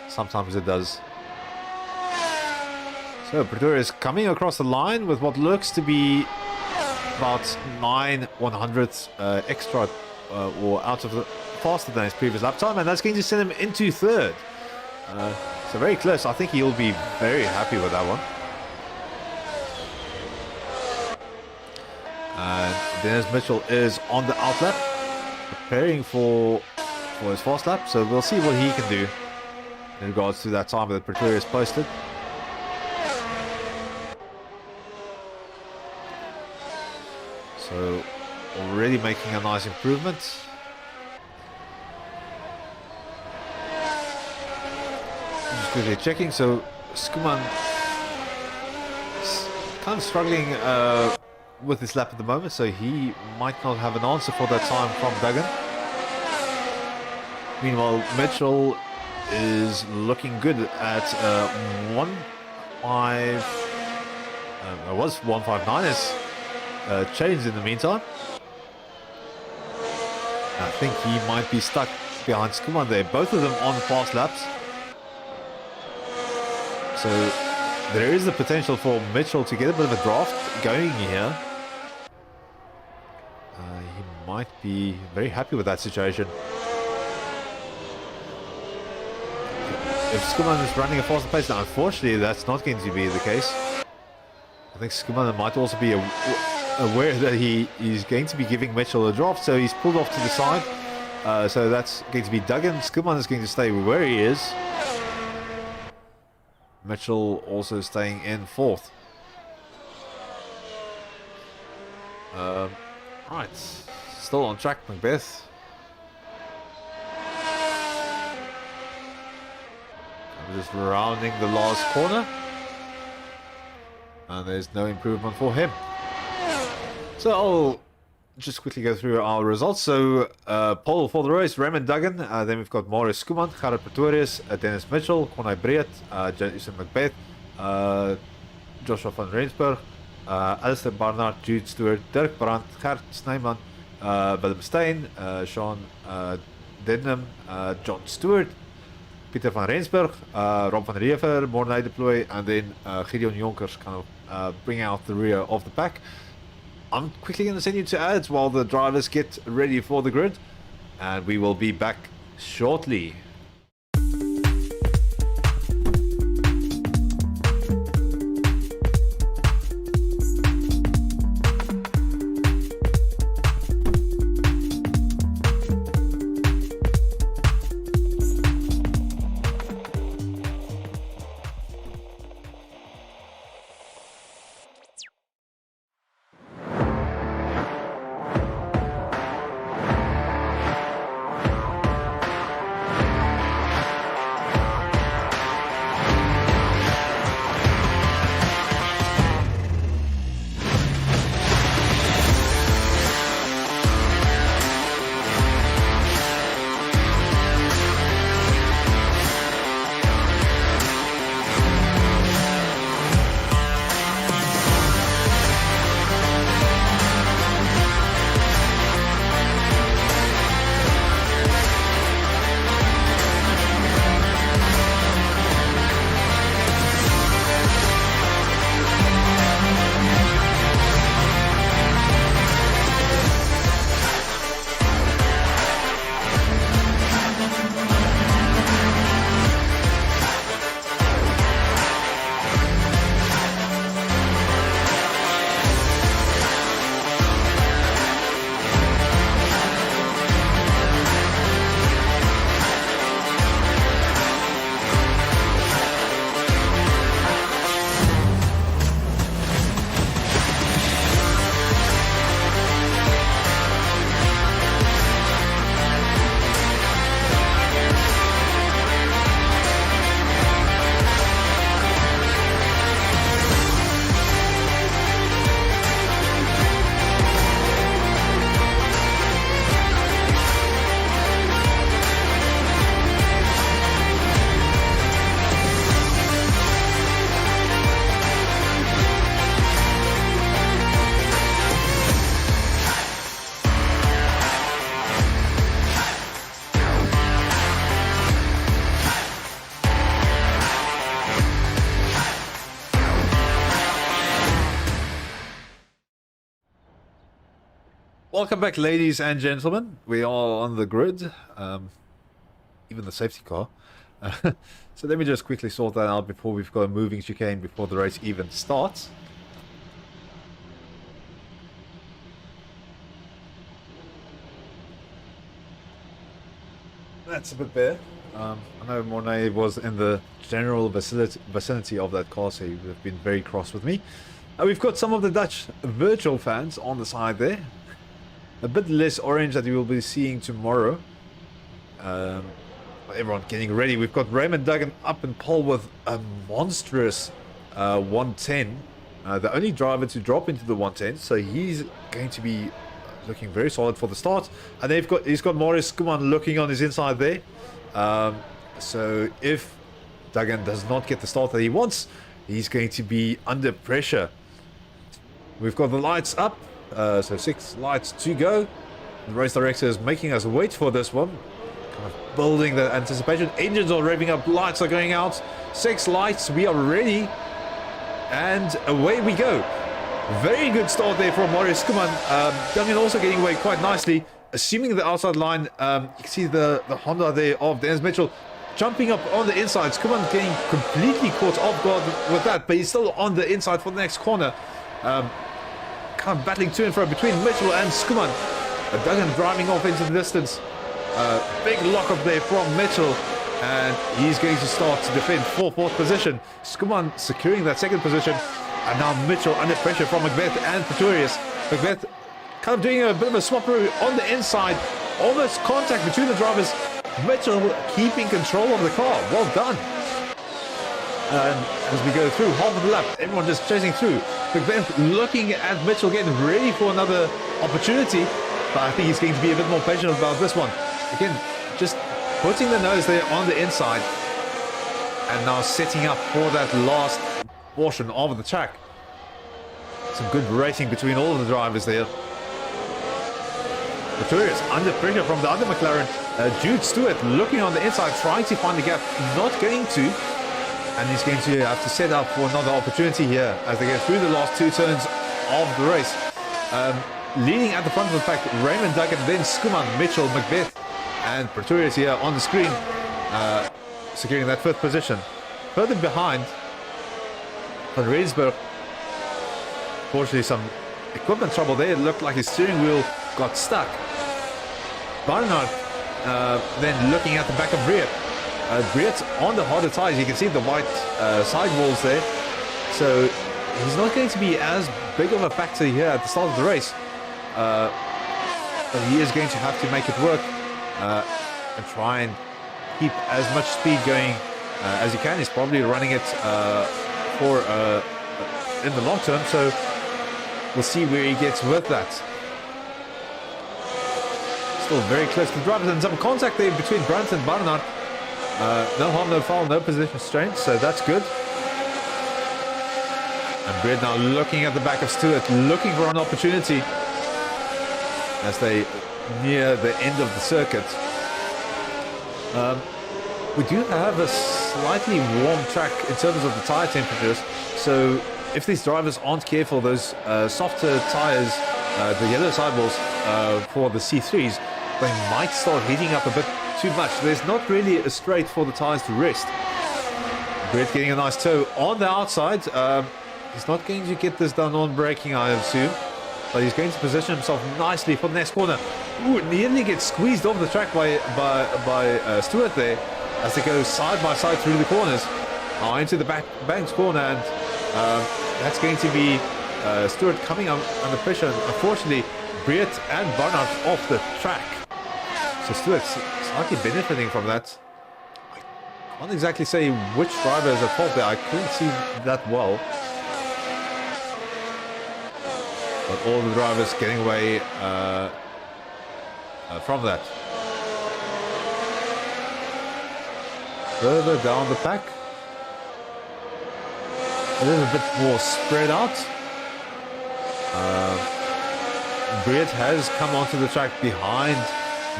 sometimes it does. So Pretoria is coming across the line with what looks to be about 9/100ths extra or out of the faster than his previous lap time, and that's going to send him into third. So very close. I think he'll be very happy with that one. And Dennis Mitchell is on the outlap, preparing for his fast lap. So we'll see what he can do in regards to that time that Pretoria has posted. So already making a nice improvement. Just quickly checking. So Skuman is kind of struggling with this lap at the moment, so he might not have an answer for that time from Duggan. Meanwhile, Mitchell is looking good at 1.5. It was 1.59. It's changed in the meantime. I think he might be stuck behind Skuman there. Both of them on fast laps. So there is the potential for Mitchell to get a bit of a draft going here. He might be very happy with that situation. If Skuman is running a faster pace, now unfortunately that's not going to be the case. I think Skuman might also be aware that he's going to be giving Mitchell a draft, so he's pulled off to the side. So that's going to be Duggan. Skuman is going to stay where he is. Mitchell also staying in fourth. Right, still on track, Macbeth. I'm just rounding the last corner. And there's no improvement for him. So I'll just quickly go through our results. So pole for the race, Raymond Duggan. Then we've got Maurice Skuman, Gerard Pretorius, Dennis Mitchell, Conai Breed, Jason Macbeth, Joshua van Rensburg, Alistair Barnard, Jude Stewart, Dirk Brandt, Gert Snyman, Willem Steyn, Sean Denham, John Stewart, Peter van Rensburg, Rob van Reever, Mornay Deploy, and then Gideon Jonkers kind of bring out the rear of the pack. I'm quickly going to send you to ads while the drivers get ready for the grid, and we will be back shortly. Welcome back, ladies and gentlemen. We are on the grid, even the safety car. So let me just quickly sort that out before we've got a moving chicane before the race even starts. That's a bit bare. I know Mornay was in the general vicinity of that car, so he would have been very cross with me. We've got some of the Dutch virtual fans on the side there. A bit less orange that you will be seeing tomorrow. Everyone getting ready. We've got Raymond Duggan up in pole with a monstrous 110. The only driver to drop into the 110, so he's going to be looking very solid for the start. And he's got Maurice Skuman looking on his inside there. So if Duggan does not get the start that he wants, he's going to be under pressure. We've got the lights up. So 6 lights to go. The race director is making us wait for this one. Kind of building the anticipation. Engines are revving up. Lights are going out. 6 lights. We are ready. and away we go. Very good start there from Marius Skuman. Duggan also getting away quite nicely, assuming the outside line. You can see the Honda there of Dennis Mitchell jumping up on the inside. Skuman getting completely caught off guard with that, but he's still on the inside for the next corner. Kind of battling to and fro between Mitchell and Skuman. Duggan driving off into the distance. Big lock up there from Mitchell, and he's going to start to defend for fourth position. Skuman securing that second position, and now Mitchell under pressure from Macbeth and Pretorius. Macbeth kind of doing a bit of a swapperoo on the inside, almost contact between the drivers. Mitchell keeping control of the car. Well done. And as we go through half of the lap, everyone just chasing through. Macbeth looking at Mitchell, getting ready for another opportunity, but I think he's going to be a bit more patient about this one. Again, just putting the nose there on the inside, and now setting up for that last portion of the track. Some good racing between all of the drivers there. Pretorius under pressure from the other McLaren. Jude Stewart looking on the inside, trying to find the gap, not going to. And he's going to have to set up for another opportunity here as they get through the last two turns of the race. Leading at the front of the pack, Raymond Duggan, then Skuman, Mitchell, Macbeth, and Pretorius here on the screen, securing that fifth position. Further behind, Van Rensburg, fortunately some equipment trouble there. It looked like his steering wheel got stuck. Barnard then looking at the back of Briet. Briet on the harder tyres, you can see the white sidewalls there. So he's not going to be as big of a factor here at the start of the race. But he is going to have to make it work and try and keep as much speed going as he can. He's probably running it for in the long term, so we'll see where he gets with that. Still very close to the drivers, and some contact there between Brandt and Barnard. No harm, no foul, no position strain, so that's good. And Britt now looking at the back of Stewart, looking for an opportunity as they near the end of the circuit. We do have a slightly warm track in terms of the tyre temperatures, so if these drivers aren't careful, those softer tyres, the yellow sidewalls for the C3s, they might start heating up a bit too much. There's not really a straight for the tyres to rest. Brett getting a nice toe on the outside. He's not going to get this done on braking, I assume, but he's going to position himself nicely for the next corner. Ooh, nearly gets squeezed off the track by Stewart there as they go side by side through the corners. Now into the bank's corner, and that's going to be Stewart coming under pressure. Unfortunately, Briet and Barnard off the track. So Stewart's slightly benefiting from that. I can't exactly say which driver is at fault there. I couldn't see that well. But all the drivers getting away from that. Further down the pack, it is a bit more spread out. Briet has come onto the track behind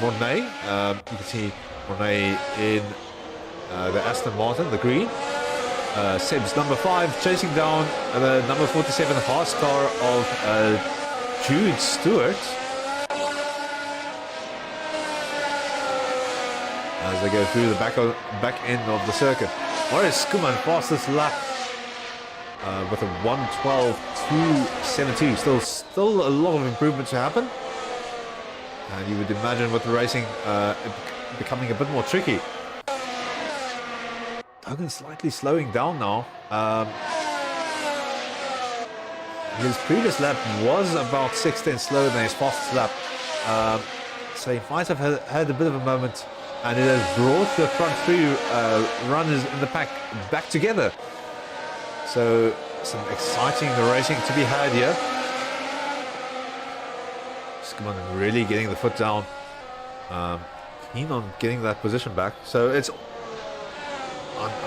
Mornay. You can see Mornay in the Aston Martin, the green. Seb's number 5 chasing down the number 47 Haas car of Jude Stewart. As they go through the back end of the circuit. Marius Skuman fastest lap with a 1:12.272. Still a lot of improvement to happen. And you would imagine with the racing becoming a bit more tricky. Duggan slightly slowing down now. His previous lap was about 6/10 slower than his fastest lap. So he might have had a bit of a moment, and it has brought the front three runners in the pack back together. So some exciting racing to be had here. Skuman really getting the foot down. Keen on getting that position back. So it's...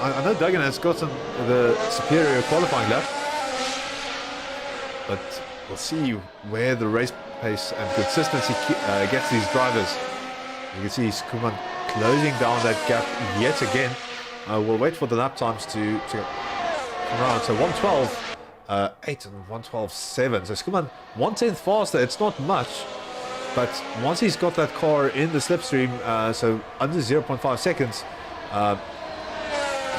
I know Duggan has gotten the superior qualifying lap, but we'll see where the race pace and consistency gets these drivers. You can see Skuman closing down that gap yet again. We'll wait for the lap times to come around. So 1:12 8 and 112.7. So Skuman 1/10 faster. It's not much, but once he's got that car in the slipstream, so under 0.5 seconds,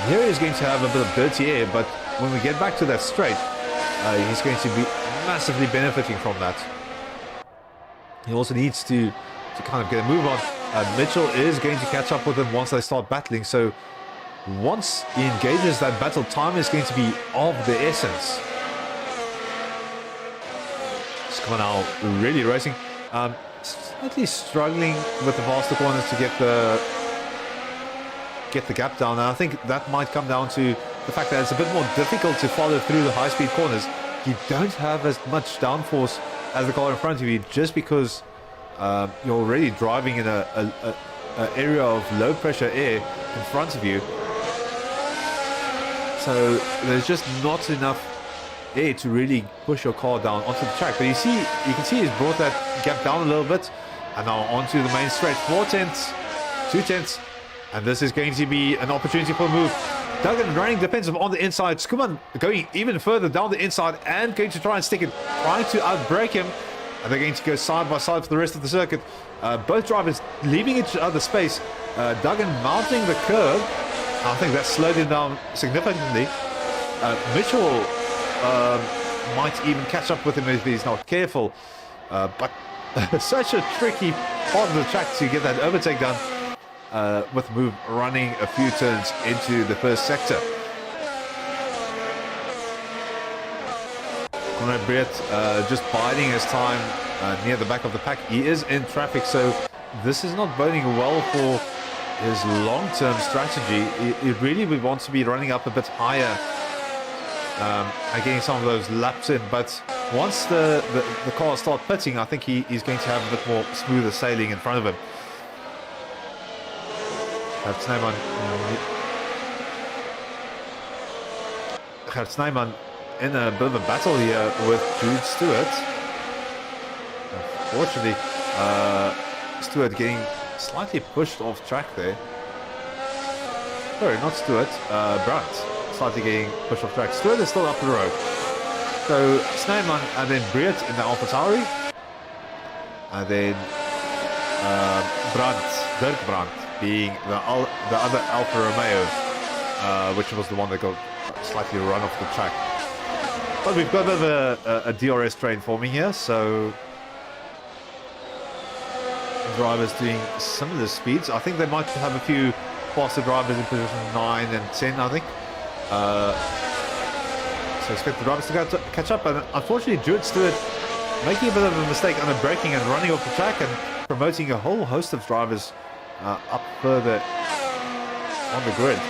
here he's going to have a bit of dirty air. But when we get back to that straight, he's going to be massively benefiting from that. He also needs to kind of get a move on. Mitchell is going to catch up with him once they start battling. So once he engages that battle, time is going to be of the essence. Skuman now really racing. Slightly struggling with the faster corners to get the gap down. And I think that might come down to the fact that it's a bit more difficult to follow through the high-speed corners. You don't have as much downforce as the car in front of you, just because you're already driving in an area of low-pressure air in front of you. So there's just not enough air to really push your car down onto the track. But you can see he's brought that gap down a little bit, and now onto the main straight. 4/10, 2/10, and this is going to be an opportunity for a move. Duggan running defensive on the inside. Skuman going even further down the inside and going to try and stick it, trying to outbrake him. And they're going to go side by side for the rest of the circuit. Both drivers leaving each other space. Duggan mounting the curve. I think that slowed him down significantly. Mitchell might even catch up with him if he's not careful. But such a tricky part of the track to get that overtake done. With Move running a few turns into the first sector. Conrad Briet just biding his time near the back of the pack. He is in traffic, so this is not boding well for his long-term strategy. He really would want to be running up a bit higher and getting some of those laps in. But once the cars start pitting, I think he's going to have a bit more smoother sailing in front of him. Gert Snijman in a bit of a battle here with Jude Stewart. Unfortunately, Stewart getting slightly pushed off track there. Sorry, not Stewart, Brandt slightly getting pushed off track. Stewart is still up the road. So Snijman and then Briet in the AlphaTauri. And then Dirk Brandt being the other Alfa Romeo, which was the one that got slightly run off the track. But we've got a bit of a DRS train forming here, so drivers doing similar speeds. I think they might have a few faster drivers in position 9 and 10, I think. So expect the drivers to catch up, and unfortunately Jude Stewart making a bit of a mistake under braking and running off the track and promoting a whole host of drivers up further on the grid.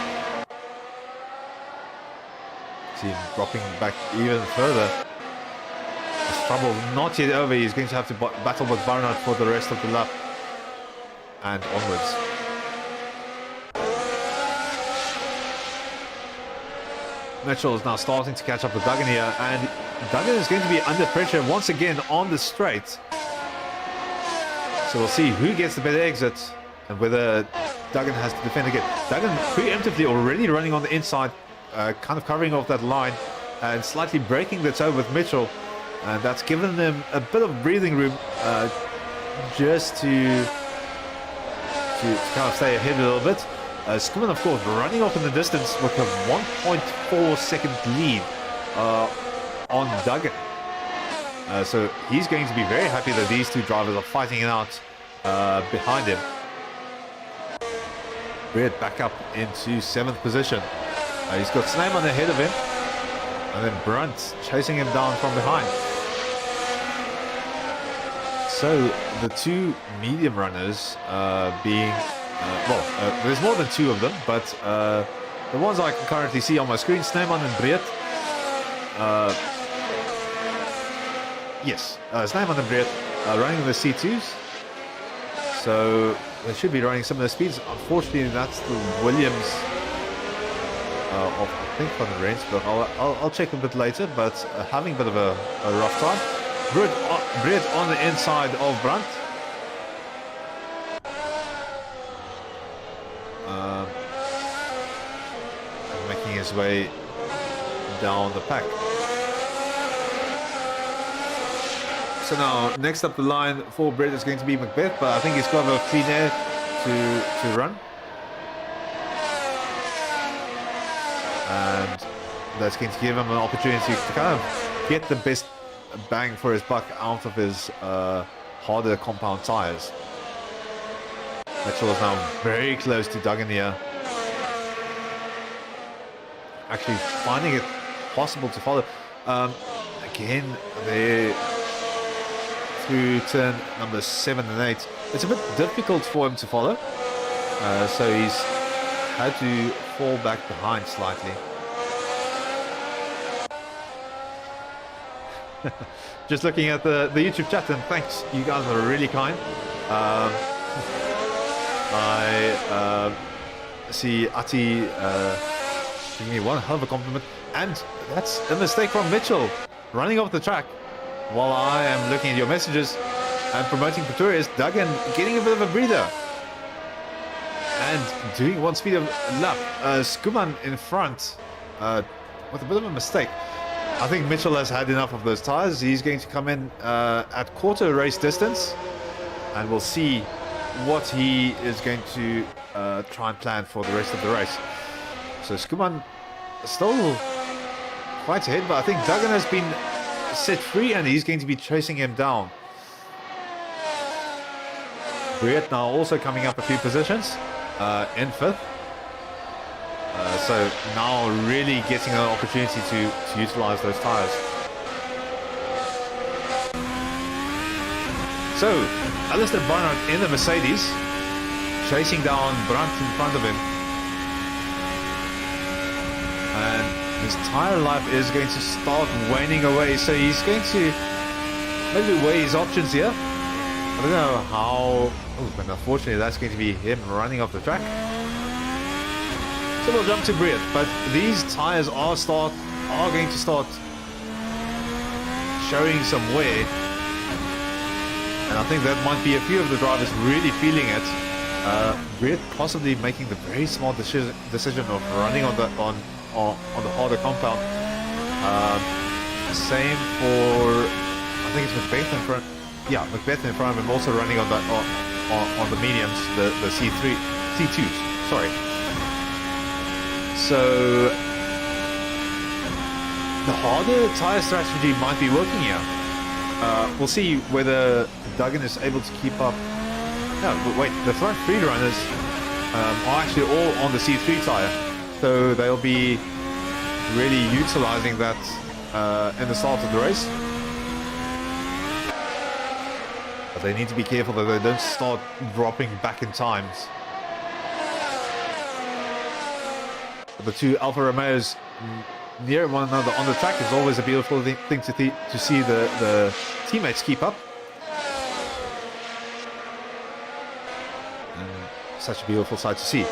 See him dropping back even further. The struggle not yet over. He's going to have to battle with Barnard for the rest of the lap and onwards. Mitchell is now starting to catch up with Duggan here, and Duggan is going to be under pressure once again on the straight. So we'll see who gets the better exit and whether Duggan has to defend again. Duggan preemptively already running on the inside, kind of covering off that line and slightly breaking the toe with Mitchell, and that's given them a bit of breathing room just to kind of stay ahead a little bit. Skuman, of course, running off in the distance with a 1.4 second lead on Duggan. So he's going to be very happy that these two drivers are fighting it out behind him. Briet back up into 7th position. He's got Snijman ahead of him, and then Brandt chasing him down from behind. So the two medium runners being, there's more than two of them, but the ones I can currently see on my screen, Snijman and Briet. Yes, Snijman and Briet running the C2s. So they should be running similar speeds. Unfortunately, that's the Williams of, I think, Van Rensburg. I'll check a bit later, but having a bit of a rough time. Briet on the inside of Brandt. Making his way down the pack. So now, next up the line for Brett is going to be Macbeth, but I think he's got a clean air to run. And that's going to give him an opportunity to kind of get the best bang for his buck out of his harder compound tires. Mitchell is now very close to Duggan here. Actually finding it possible to follow. Again, there through turn number 7 and 8. It's a bit difficult for him to follow. So he's had to fall back behind slightly. Just looking at the YouTube chat, and thanks, you guys are really kind. I see Ati giving me one hell of a compliment, and that's a mistake from Mitchell, running off the track while I am looking at your messages and promoting Pretorius. Duggan getting a bit of a breather and doing one speed of lap. Skuman in front with a bit of a mistake. I think Mitchell has had enough of those tires. He's going to come in at quarter race distance, and we'll see what he is going to try and plan for the rest of the race. So Skuman still quite ahead, but I think Duggan has been set free and he's going to be chasing him down. Briet now also coming up a few positions in 5th. So now really getting an opportunity to utilize those tires. So Alistair Barnard in the Mercedes, chasing down Brandt in front of him. And his tire life is going to start waning away, so he's going to maybe weigh his options here. I don't know how, but unfortunately that's going to be him running off the track. So we'll jump to Briet, but these tires are going to start showing some wear. And I think that might be a few of the drivers really feeling it. Briet possibly making the very smart decision of running on the harder compound. Same for, I think it's Macbeth in front. Yeah, Macbeth in front of him also running on the mediums, the C2s. Sorry. So the harder tire strategy might be working here. We'll see whether Duggan is able to keep up. No, but wait, the front 3 runners are actually all on the C3 tire, so they'll be really utilizing that in the start of the race. But they need to be careful that they don't start dropping back in times. The two Alfa Romeos near one another on the track is always a beautiful thing to see the teammates keep up. Such a beautiful sight to see.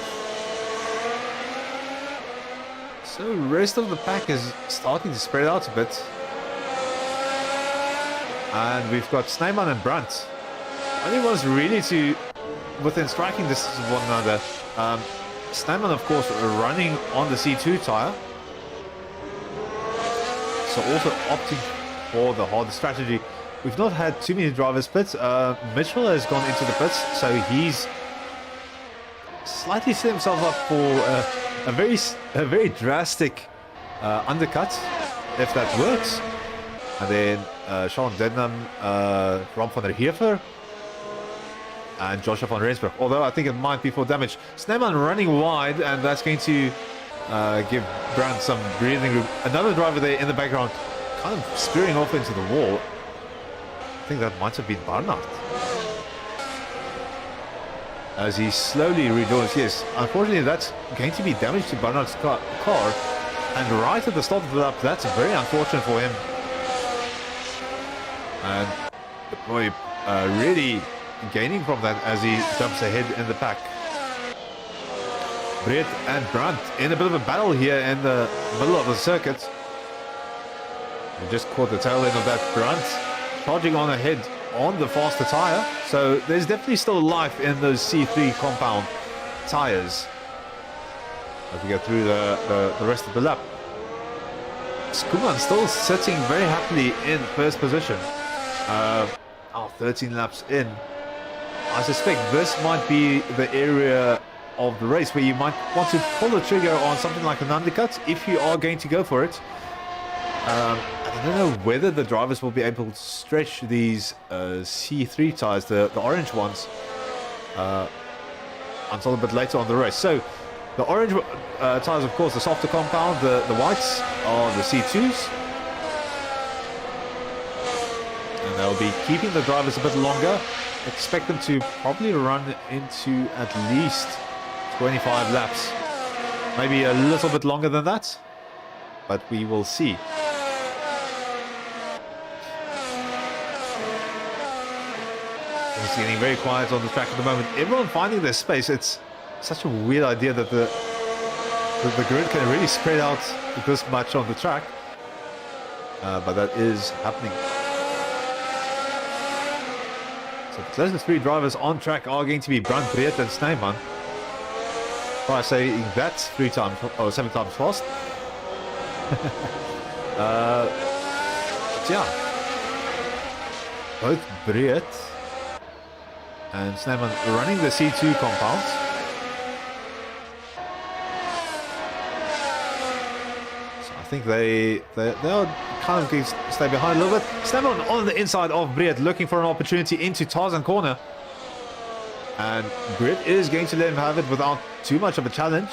So rest of the pack is starting to spread out a bit. And we've got Snyman and Brandt. Only ones really within striking distance of one another. Snyman, of course, running on the C2 tire. So also opting for the harder strategy. We've not had too many drivers pit. Mitchell has gone into the pits, so he's slightly set himself up for a very drastic undercut, if that works. And then Sean Denham, Ron van der Heever, and Joshua van Rensburg. Although I think it might be for damage. Sneeman running wide, and that's going to give Brandt some breathing room. Another driver there in the background, kind of spearing off into the wall. I think that might have been Barnard. As he slowly rejoins. Yes, unfortunately that's going to be damage to Barnard's car. And right at the start of the lap, that's very unfortunate for him. And the boy really gaining from that as he jumps ahead in the pack. Briet and Brandt in a bit of a battle here in the middle of the circuit. We just caught the tail end of that. Brandt charging on ahead on the faster tire, so there's definitely still life in those C3 compound tires as we go through the rest of the lap. Skuman still sitting very happily in first position. 13 laps in. I suspect this might be the area of the race where you might want to pull the trigger on something like an undercut if you are going to go for it. I don't know whether the drivers will be able to stretch these C3 tires, the orange ones, until a bit later on the race. So the orange tires, of course, the softer compound, the whites are the C2s. And they'll be keeping the drivers a bit longer. Expect them to probably run into at least 25 laps. Maybe a little bit longer than that, but we will see. It's getting very quiet on the track at the moment. Everyone finding their space. It's such a weird idea that the grid can really spread out this much on the track. But that is happening. So the closest three drivers on track are going to be Brandt, Breed and Snyman. Try saying that 3 times or 7 times fast. But yeah, both Breed and Snyman running the C2 compounds. So I think they are kind of going to stay behind a little bit. Snyman on the inside of Breed, looking for an opportunity into Tarzan corner. And Breed is going to let him have it without too much of a challenge.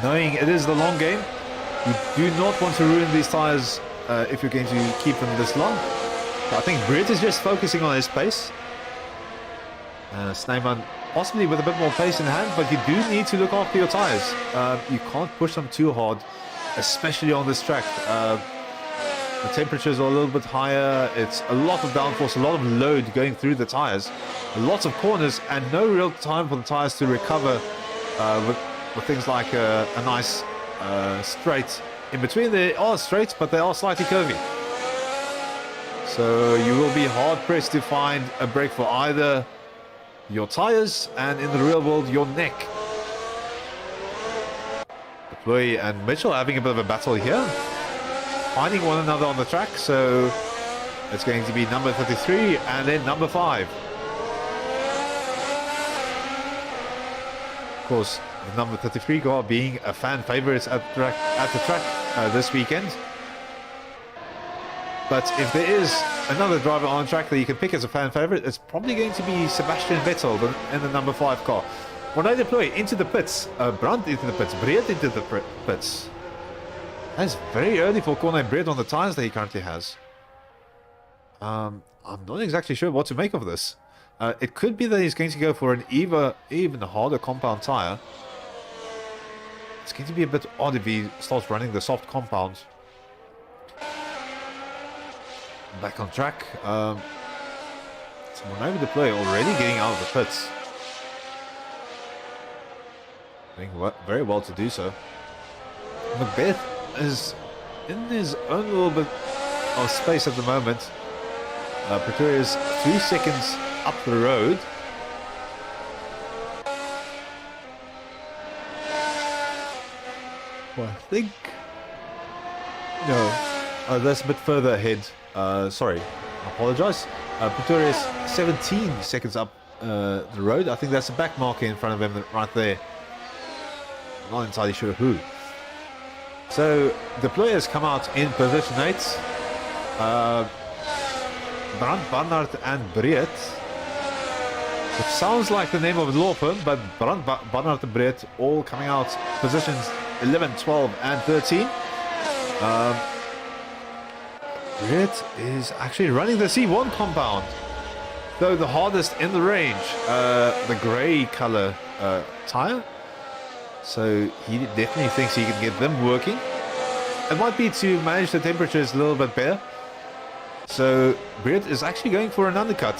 Knowing it is the long game, you do not want to ruin these tyres if you're going to keep them this long. I think Breed is just focusing on his pace. Snyman possibly with a bit more pace in hand, but you do need to look after your tyres. You can't push them too hard, especially on this track. The temperatures are a little bit higher. It's a lot of downforce, a lot of load going through the tyres. Lots of corners and no real time for the tyres to recover with things like a nice straight in between. They are straight, but they are slightly curvy. So you will be hard pressed to find a break for either your tyres and in the real world your neck. Chloe and Mitchell having a bit of a battle here, finding one another on the track. So it's going to be number 33 and then number 5. Of course, the number 33 car being a fan favorite at the track this weekend. But if there is another driver on track that you can pick as a fan favorite, it's probably going to be Sebastian Vettel in the number 5 car. When they deploy into the pits, Brandt into the pits, Breed into the pits. That's very early for Corne Breed on the tyres that he currently has. I'm not exactly sure what to make of this. It could be that he's going to go for an even harder compound tyre. It's going to be a bit odd if he starts running the soft compound. Back on track. So Monaco deploy already getting out of the pits. Doing very well to do so. Macbeth is in his own little bit of space at the moment. Pretorius 3 seconds up the road. Well, I think... No, that's a bit further ahead. Sorry, I apologize. Pretorius 17 seconds up the road. I think that's a back marker in front of him right there. Not entirely sure who. So the players come out in position 8. Brandt, Barnard and Breed. It sounds like the name of a law firm, but Brandt, Barnard and Breed all coming out positions 11, 12 and 13. Breed is actually running the C1 compound, though the hardest in the range, the grey color tire. So he definitely thinks he can get them working. It might be to manage the temperatures a little bit better. So Breed is actually going for an undercut,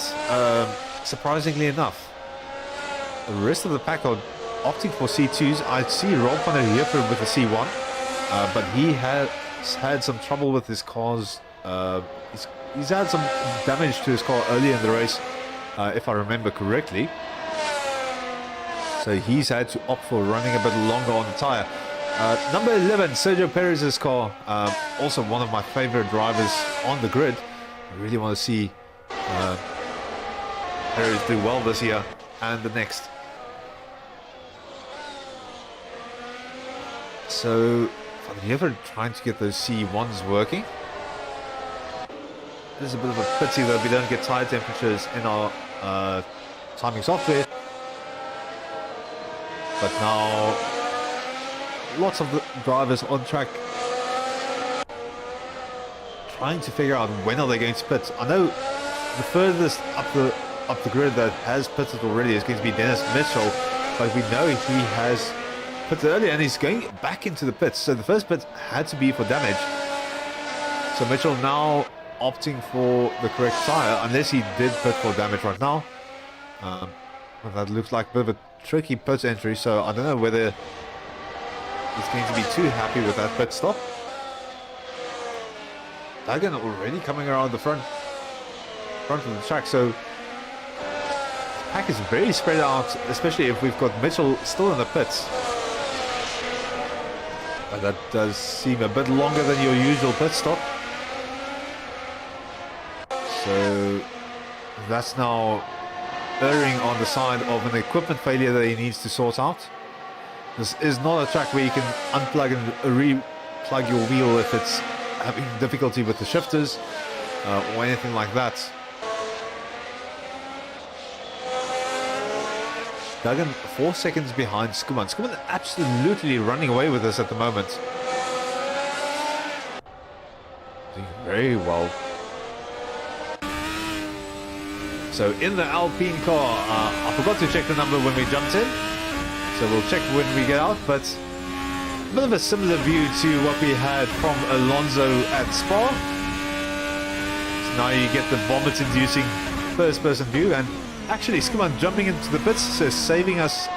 surprisingly enough. The rest of the pack are opting for C2s. I see Rob van der Heever with the C1, but he has had some trouble with his cars. He's had some damage to his car earlier in the race, if I remember correctly. So he's had to opt for running a bit longer on the tyre. Number 11, Sergio Perez's car. Also one of my favorite drivers on the grid. I really want to see Perez do well this year and the next. So, are you ever trying to get those C1s working? This is a bit of a pity that we don't get tire temperatures in our timing software. But now, lots of the drivers on track trying to figure out when are they going to pit. I know the furthest up the grid that has pitted already is going to be Dennis Mitchell, but we know he has pitted earlier and he's going back into the pits. So the first pit had to be for damage. So Mitchell now opting for the correct tire, unless he did pit for damage right now. But that looks like a bit of a tricky pit entry, so I don't know whether he's going to be too happy with that pit stop. Duggan already coming around the front of the track, so the pack is very spread out, especially if we've got Mitchell still in the pits. But that does seem a bit longer than your usual pit stop. So that's now erring on the side of an equipment failure that he needs to sort out. This is not a track where you can unplug and re-plug your wheel if it's having difficulty with the shifters or anything like that. Duggan 4 seconds behind Skuman. Skuman absolutely running away with this at the moment. Doing very well. So in the Alpine car, I forgot to check the number when we jumped in. So we'll check when we get out, but a bit of a similar view to what we had from Alonso at Spa. So now you get the vomit-inducing first-person view, and actually Skuman jumping into the pits, so saving us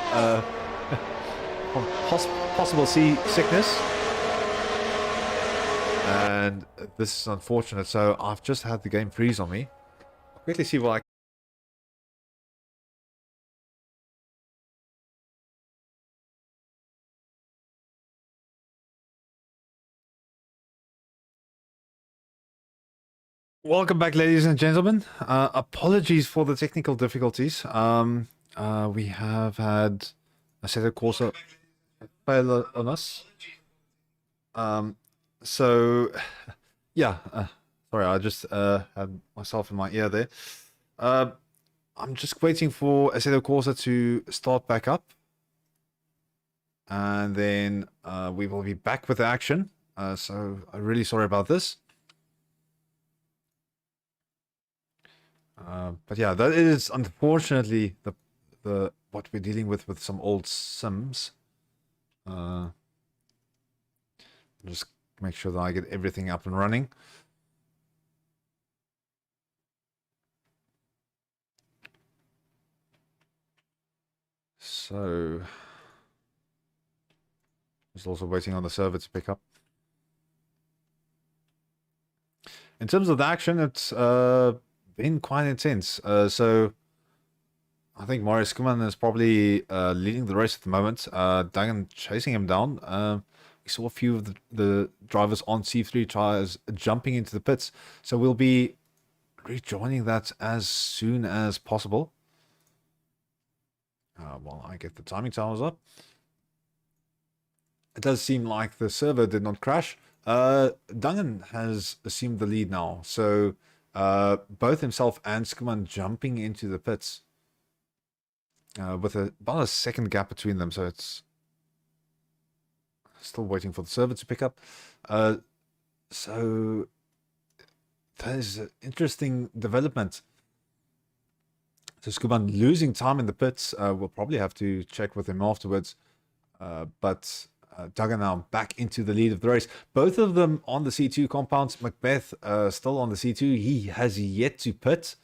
from possible sea sickness. And this is unfortunate, so I've just had the game freeze on me. I'll quickly see what I Welcome back, ladies and gentlemen. Apologies for the technical difficulties. We have had a set of course fail on us. So, yeah. Sorry, I just had myself in my ear there. I'm just waiting for Assetto Corsa to start back up. And then we will be back with the action. So, I'm really sorry about this. But yeah, that is unfortunately the what we're dealing with some old sims. Just make sure that I get everything up and running. So just also waiting on the server to pick up. In terms of the action, it's been quite intense. So I think Marius Skuman is probably leading the race at the moment. Duggan chasing him down. We saw a few of the drivers on C3 tires jumping into the pits. So we'll be rejoining that as soon as possible. While I get the timing towers up. It does seem like the server did not crash. Duggan has assumed the lead now. So both himself and Skuman jumping into the pits with about a second gap between them, so it's still waiting for the server to pick up. So that is an interesting development. So Skuman losing time in the pits. We'll probably have to check with him afterwards. But Duggan now back into the lead of the race. Both of them on the C2 compounds. Macbeth still on the C2. He has yet to pit.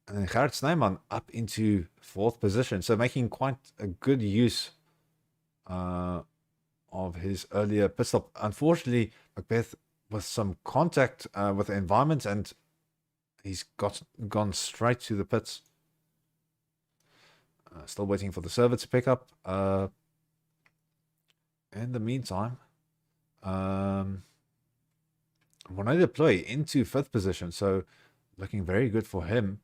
And then Gerrit Snyman up into 4th position. So making quite a good use of his earlier pit stop. Unfortunately, Macbeth with some contact with the environment, and he's gone straight to the pits. Still waiting for the server to pick up. in the meantime, when I deploy into 5th position, so looking very good for him.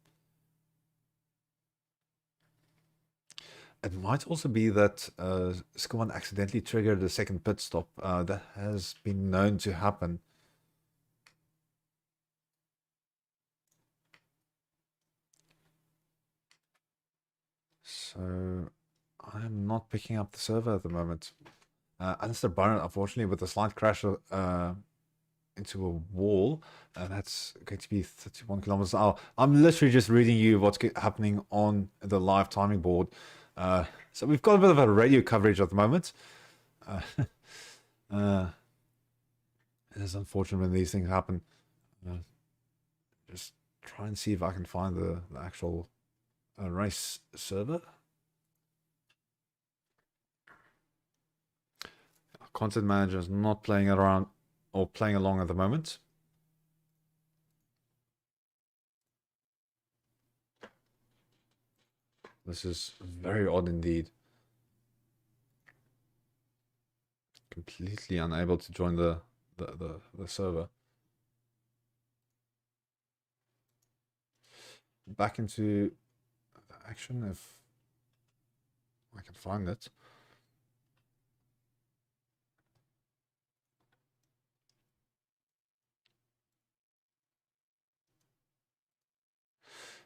It might also be that Skuman accidentally triggered a second pit stop. That has been known to happen. So I'm not picking up the server at the moment. Alistair Byron, unfortunately, with a slight crash into a wall, and that's going to be 31 kilometers an hour. I'm literally just reading you what's happening on the live timing board. So we've got a bit of a radio coverage at the moment. It is unfortunate when these things happen. Just try and see if I can find the actual race server. Content manager is not playing around or playing along at the moment. This is very odd indeed. Completely unable to join the server. Back into action if I can find it.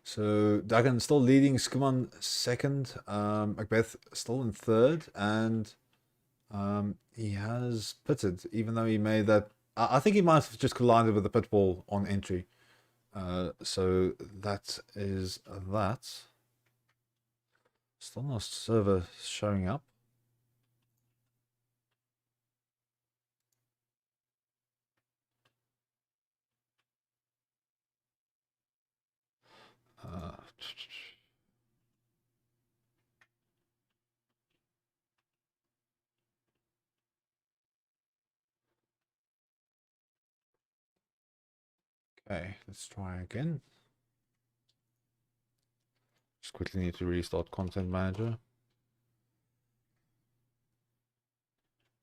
So Dagan still leading, Skuman second, Macbeth still in third, and he has pitted, even though he made that. I think he might have just collided with the pit wall on entry. So that is that. Still no server showing up. Okay, let's try again. Just quickly need to restart Content Manager.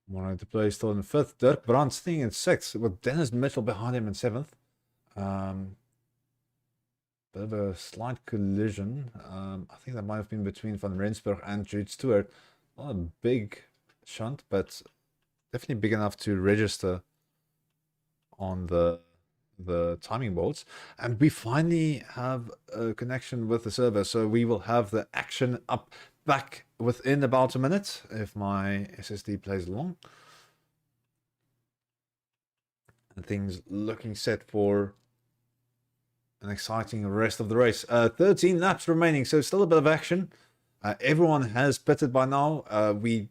Wanted to play still in 5th. Dirk Brandt staying in 6th with Dennis Mitchell behind him in 7th. Bit of a slight collision. I think that might have been between Van Rensburg and Jude Stewart. Not a big shunt, but definitely big enough to register on the timing boards. And we finally have a connection with the server, so we will have the action up back within about a minute if my SSD plays along. And things looking set for an exciting rest of the race. 13 laps remaining, so still a bit of action. Everyone has pitted by now. We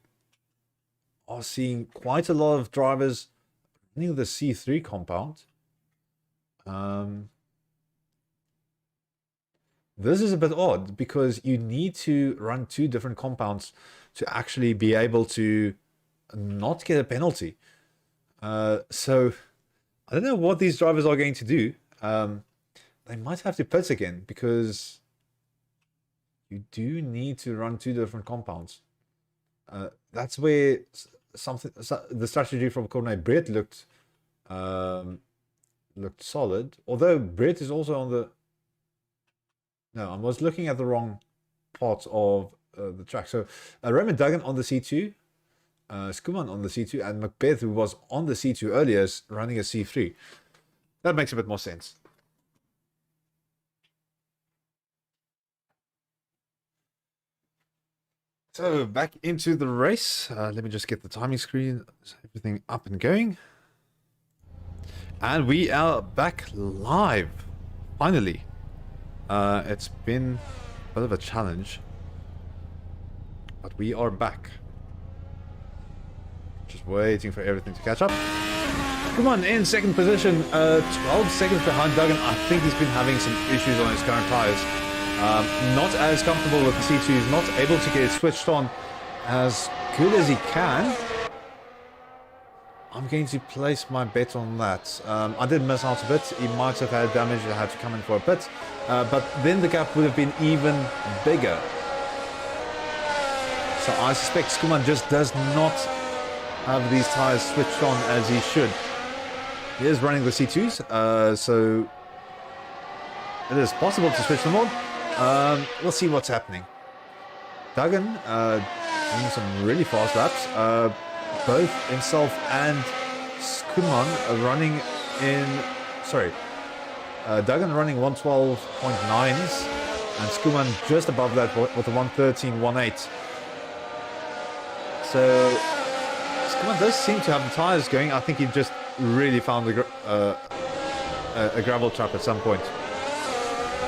are seeing quite a lot of drivers running the C3 compound. This is a bit odd because you need to run 2 different compounds to actually be able to not get a penalty. So I don't know what these drivers are going to do. They might have to pit again because you do need to run 2 different compounds. That's where the strategy from Corne Brett looked solid. Although Brett is also on the... No, I was looking at the wrong part of the track. So Raymond Duggan on the C2, Skuman on the C2, and Macbeth, who was on the C2 earlier, is running a C3. That makes a bit more sense. So back into the race. Let me just get the timing screen, everything up and going. And we are back live, finally. It's been a bit of a challenge, but we are back. Just waiting for everything to catch up. Come on, in second position, 12 seconds behind Duggan. I think he's been having some issues on his current tires. Not as comfortable with the C2. He's not able to get it switched on as good as he can. I'm going to place my bet on that. I did miss out a bit. He might have had damage that had to come in for a pit. But then the gap would have been even bigger. So I suspect Skuman just does not have these tires switched on as he should. He is running the C2s, so it is possible to switch them on. We'll see what's happening. Duggan doing some really fast laps. Both himself and Schoeman are running in... Sorry. Duggan running 112.9s and Schoeman just above that with a 113.18. So Schoeman does seem to have the tires going. I think he just really found a gravel trap at some point.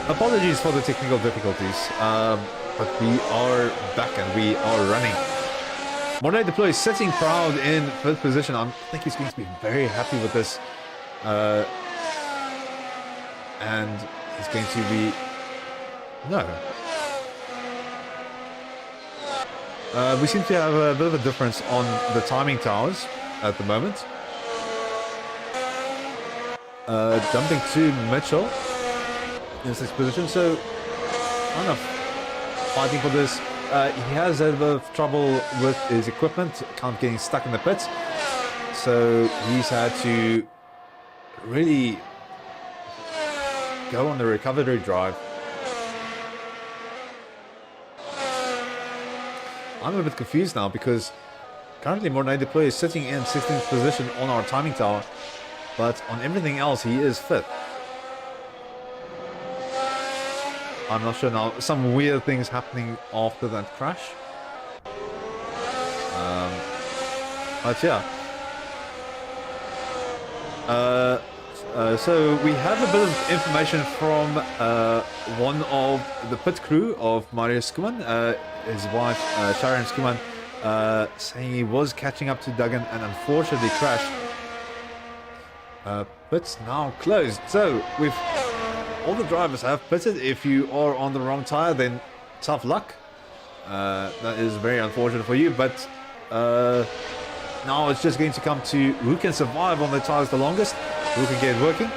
Apologies for the technical difficulties, but we are back and we are running. Mornay Deploy is sitting proud in 5th position. I think he's going to be very happy with this. And he's going to be... No. We seem to have a bit of a difference on the timing towers at the moment. Jumping to Mitchell in 6th position, so kind of fighting for this. He has a bit of trouble with his equipment, kind of getting stuck in the pits. So he's had to really go on the recovery drive. I'm a bit confused now because currently Mornay Deploy is sitting in 16th position on our timing tower, but on everything else he is 5th. I'm not sure now. Some weird things happening after that crash. But yeah. So we have a bit of information from one of the pit crew of Marius Schoeman, his wife Sharon Schoeman, saying he was catching up to Duggan and unfortunately crashed. Pit's now closed. So we've all the drivers have pitted. If you are on the wrong tire, then tough luck. That is very unfortunate for you, but now it's just going to come to who can survive on the tires the longest, who can get it working.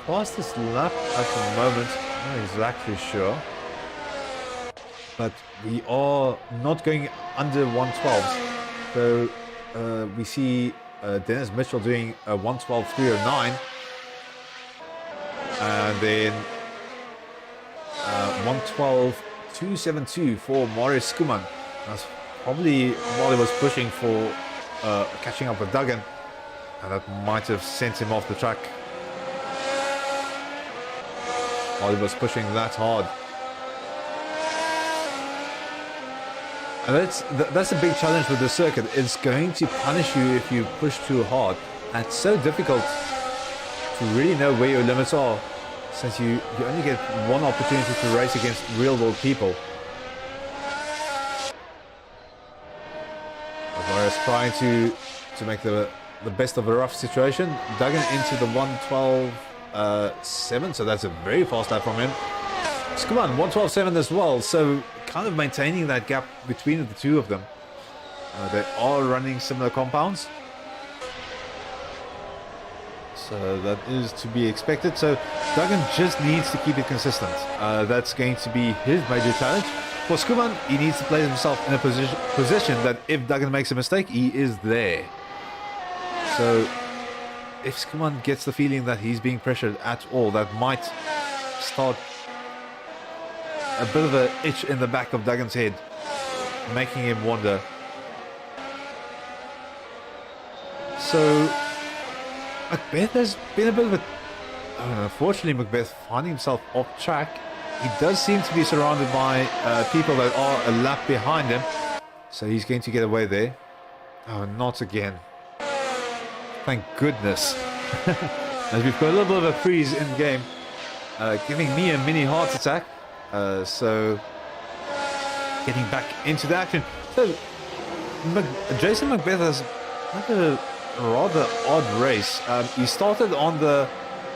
Fastest lap at the moment, I'm not exactly sure, but we are not going under 112s. So we see Dennis Mitchell doing a 112.309. And then 112.272 for Marius Schoeman. That's probably while he was pushing for catching up with Duggan, and that might have sent him off the track while he was pushing that hard. And that's a big challenge with the circuit. It's going to punish you if you push too hard, and it's so difficult to really know where your limits are, since you only get one opportunity to race against real-world people. Marius trying to make the best of a rough situation. Duggan into the 112.7, so that's a very fast lap from him. Schoeman 112.7 as well, so kind of maintaining that gap between the two of them. They are running similar compounds, so that is to be expected. So Duggan just needs to keep it consistent. That's going to be his major challenge. For Schoeman, he needs to place himself in a position that if Duggan makes a mistake, he is there. So if Schoeman gets the feeling that he's being pressured at all, that might start a bit of an itch in the back of Duggan's head, making him wonder. So Macbeth has been a bit of a... unfortunately, Macbeth finding himself off track. He does seem to be surrounded by people that are a lap behind him, so he's going to get away there. Oh, not again. Thank goodness. As we've got a little bit of a freeze in the game, giving me a mini heart attack. So getting back into the action. So Jason Macbeth has had a rather odd race. He started on the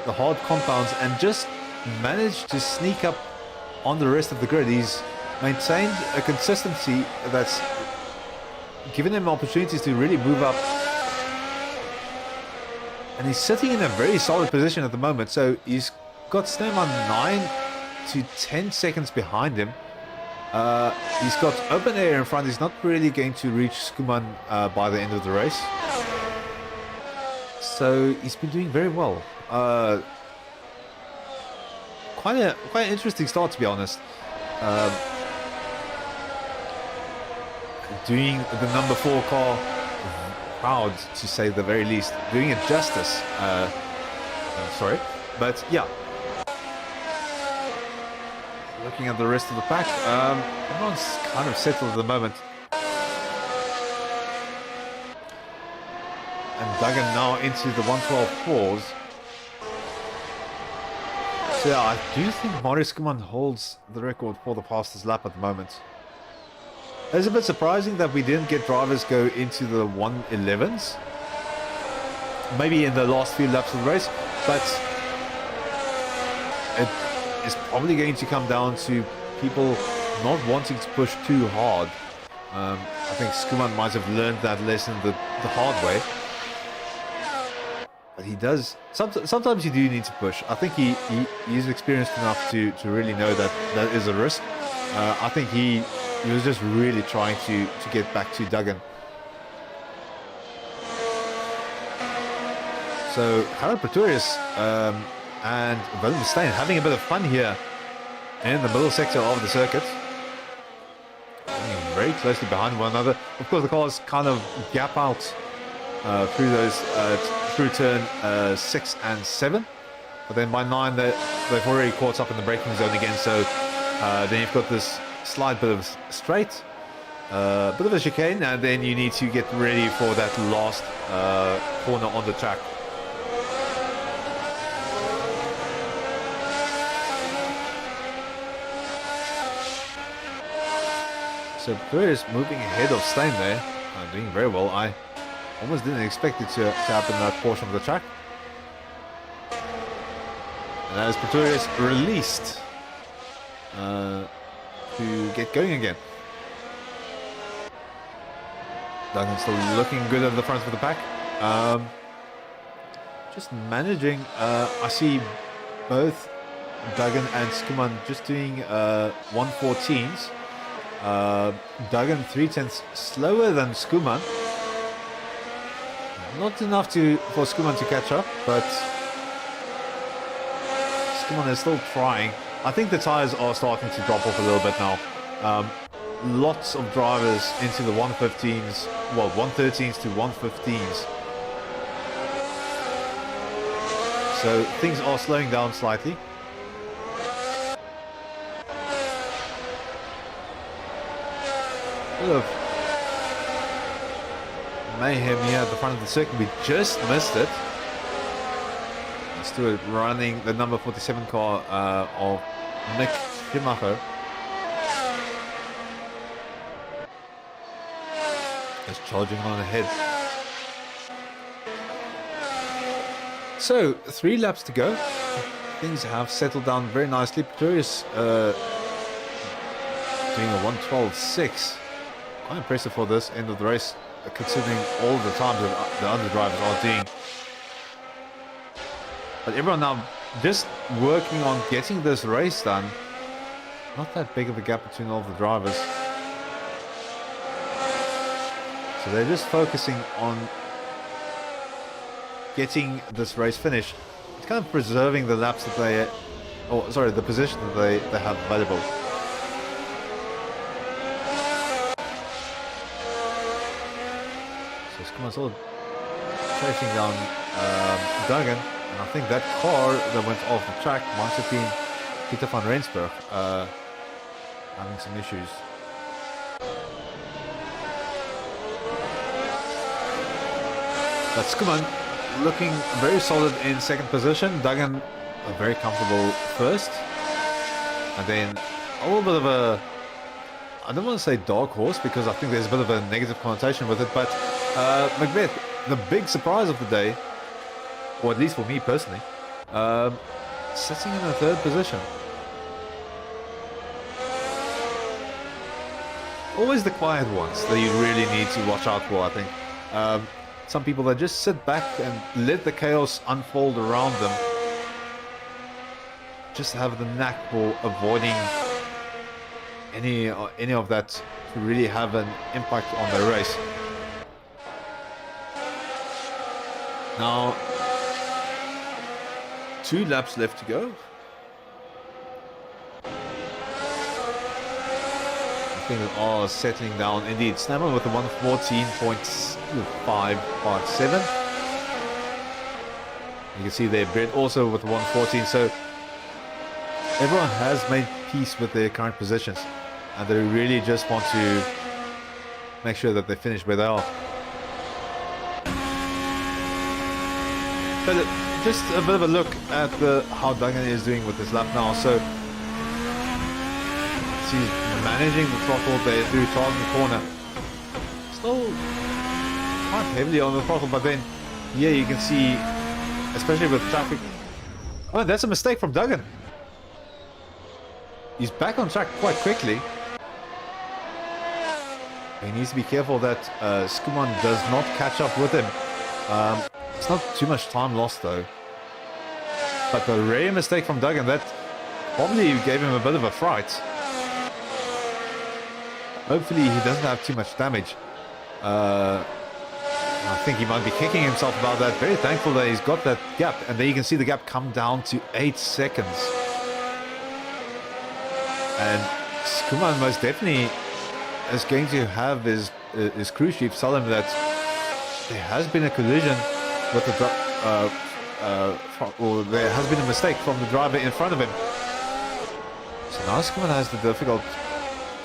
hard compounds and just managed to sneak up on the rest of the grid. He's maintained a consistency that's given him opportunities to really move up, and he's sitting in a very solid position at the moment. So he's got Snowman 9 to 10 seconds behind him, He's got open air in front. He's not really going to reach Skuman by the end of the race. So he's been doing very well. Quite an interesting start, to be honest. Doing the number 4 car proud, to say the very least. Doing it justice. Sorry, but yeah. Looking at the rest of the pack, everyone's kind of settled at the moment. And Duggan now into the 112.4s. So yeah, I do think Marius Skuman holds the record for the fastest lap at the moment. It's a bit surprising that we didn't get drivers go into the 111s. Maybe in the last few laps of the race, but it is probably going to come down to people not wanting to push too hard. I think Skuman might have learned that lesson the hard way. But he does. Sometimes you do need to push. I think he is experienced enough to really know that that is a risk. I think he was just really trying to get back to Duggan. So Harold Pretorius and Willem Stein having a bit of fun here in the middle sector of the circuit. Running very closely behind one another. Of course, the cars kind of gap out through those through turn 6 and 7. But then by 9, they've already caught up in the braking zone again. So then you've got this slight bit of straight, bit of a chicane, and then you need to get ready for that last corner on the track. So Perez moving ahead of Stein there, doing very well. I almost didn't expect it to happen in that portion of the track. And as Pretorius released to get going again. Duggan still looking good at the front of the pack. Just managing. I see both Duggan and Skuman just doing 114s. Duggan 3/10 slower than Skuman. Not enough for Skuman to catch up, but Skuman is still trying. I think the tires are starting to drop off a little bit now. Lots of drivers into the 115s, well, 113s to 115s. So things are slowing down slightly. Bit of mayhem here at the front of the circuit. We just missed it. Stewart running the number 47 car of Nick Schumacher. Just charging on ahead. So 3 laps to go. Things have settled down very nicely. Pretorius doing a 112.6. Quite impressive for this end of the race, considering all the times that the other drivers are doing. But everyone now just working on getting this race done. Not that big of a gap between all the drivers. So they're just focusing on getting this race finished. It's kind of preserving the laps that they, the position that they have available. So Skuman sort of chasing down Duggan. And I think that car that went off the track might have been Peter van Rensburg having some issues. But Skuman looking very solid in second position. Duggan a very comfortable first. And then a little bit of a, I don't want to say dark horse because I think there's a bit of a negative connotation with it, but Macbeth, the big surprise of the day, or at least for me personally, sitting in the 3rd position. Always the quiet ones that you really need to watch out for, I think. Some people that just sit back and let the chaos unfold around them. Just have the knack for avoiding any of that to really have an impact on the race. Now, 2 laps left to go. Things are settling down indeed. Snapper with a 114.557. You can see there, Brett also with 114. So everyone has made peace with their current positions, and they really just want to make sure that they finish where they are. But just a bit of a look at how Duggan is doing with this lap now. So he's managing the throttle there through Tartan corner. Still quite heavily on the throttle, but then yeah, you can see, especially with traffic. Oh, that's a mistake from Duggan. He's back on track quite quickly. He needs to be careful that Skuman does not catch up with him. It's not too much time lost though. But the rare mistake from Duggan, that probably gave him a bit of a fright. Hopefully he doesn't have too much damage. I think he might be kicking himself about that. Very thankful that he's got that gap. And there you can see the gap come down to 8 seconds. And Skuman most definitely is going to have his crew chief tell him that there has been a collision with the or there has been a mistake from the driver in front of him. So now Skuman has the difficult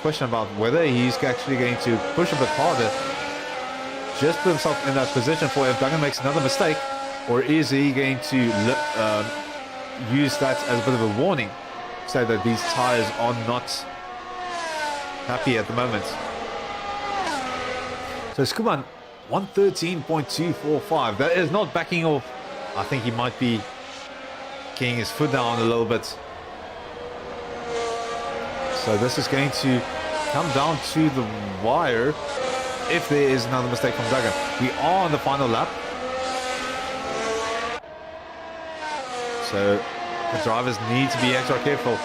question about whether he's actually going to push a bit harder, just put himself in that position for if Duggan makes another mistake, or is he going to use that as a bit of a warning, so that these tires are not happy at the moment. So Skuman 113.245. That is not backing off. I think he might be getting his foot down a little bit. So this is going to come down to the wire if there is another mistake from Duggan. We are on the final lap. So the drivers need to be extra careful.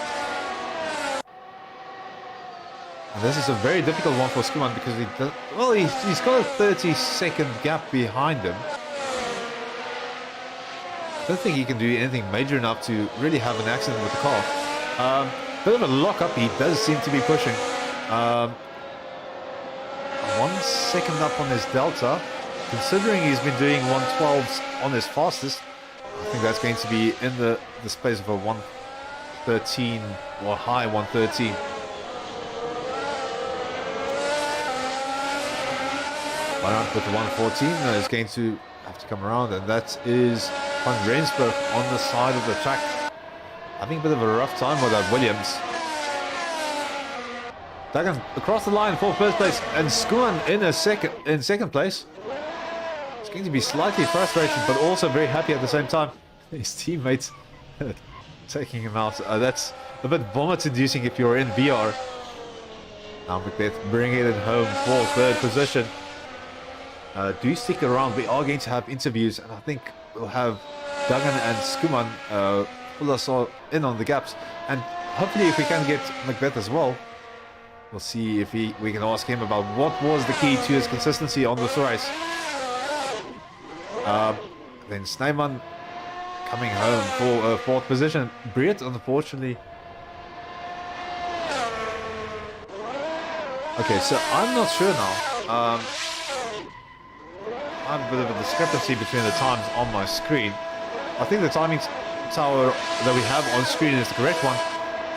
And this is a very difficult one for Skuman because he's got a 30-second gap behind him. I don't think he can do anything major enough to really have an accident with the car. Bit of a lock-up, he does seem to be pushing. 1 second up on his delta. Considering he's been doing 112s on his fastest, I think that's going to be in the space of a 113 or high 113. Around with the 114 is going to have to come around, and that is Van Rensburg on the side of the track, having a bit of a rough time with that Williams. Duggan across the line for first place, and Skuman in second place. It's going to be slightly frustrated, but also very happy at the same time. His teammates taking him out. That's a bit vomit-inducing if you're in VR. Now Macbeth bringing it home for third position. Do stick around. We are going to have interviews, and I think we'll have Duggan and Skuman pull us all in on the gaps. And hopefully if we can get Macbeth as well, we'll see if we can ask him about what was the key to his consistency on this race. Then Snyman coming home for fourth position. Briet, unfortunately. Okay, so I'm not sure now. I have a bit of a discrepancy between the times on my screen. I think the timing tower that we have on screen is the correct one.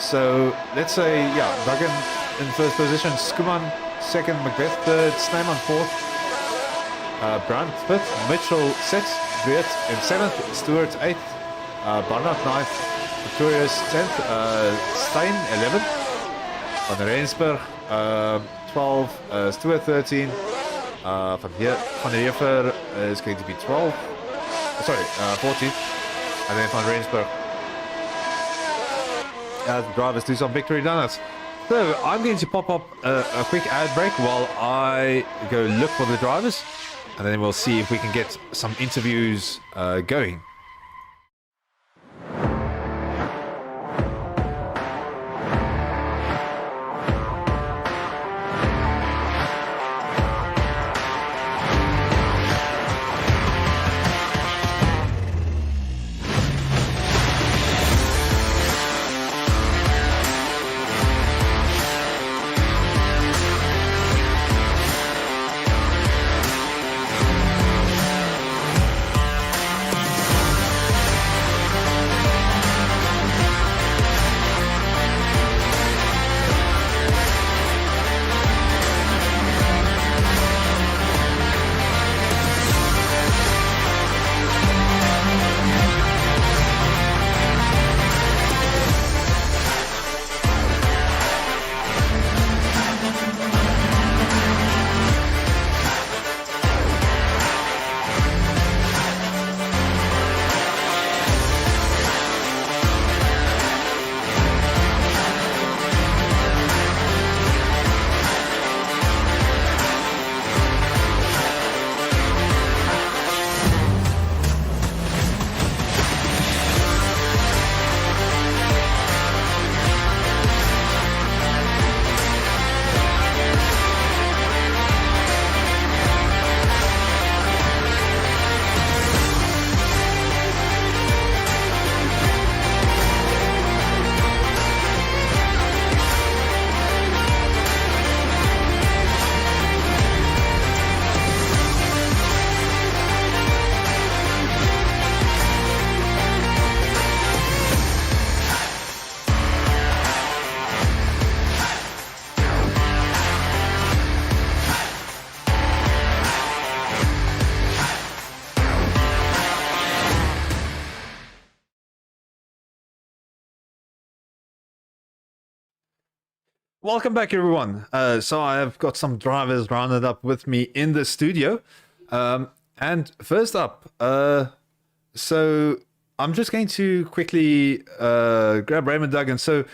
So let's say, yeah, Duggan in first position, Skuman second, Macbeth third, Snyman fourth, Brandt fifth, Mitchell sixth, Briet in seventh, Stewart eighth, Barnard ninth, Victorious 10th, Stein 11th, Van Rensburg 12, Stewart 13, Van der Heever is going to be 12, 14th, and then Van Rensburg. As the drivers do some victory donuts. So I'm going to pop up a quick ad break while I go look for the drivers, and then we'll see if we can get some interviews going. Welcome back, everyone. So I have got some drivers rounded up with me in the studio. And first up, so I'm just going to quickly grab Raymond Duggan. So,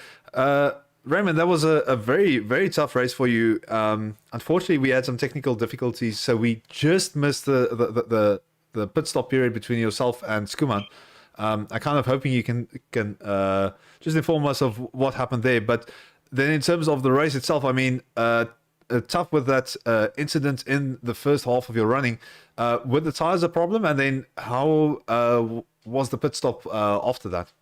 Raymond, that was a very, very tough race for you. Unfortunately, we had some technical difficulties, so we just missed the pit stop period between yourself and Skuman. I kind of hoping you can just inform us of what happened there. But then in terms of the race itself, I mean, tough with that incident in the first half of your running. Were the tires a problem? And then how was the pit stop after that?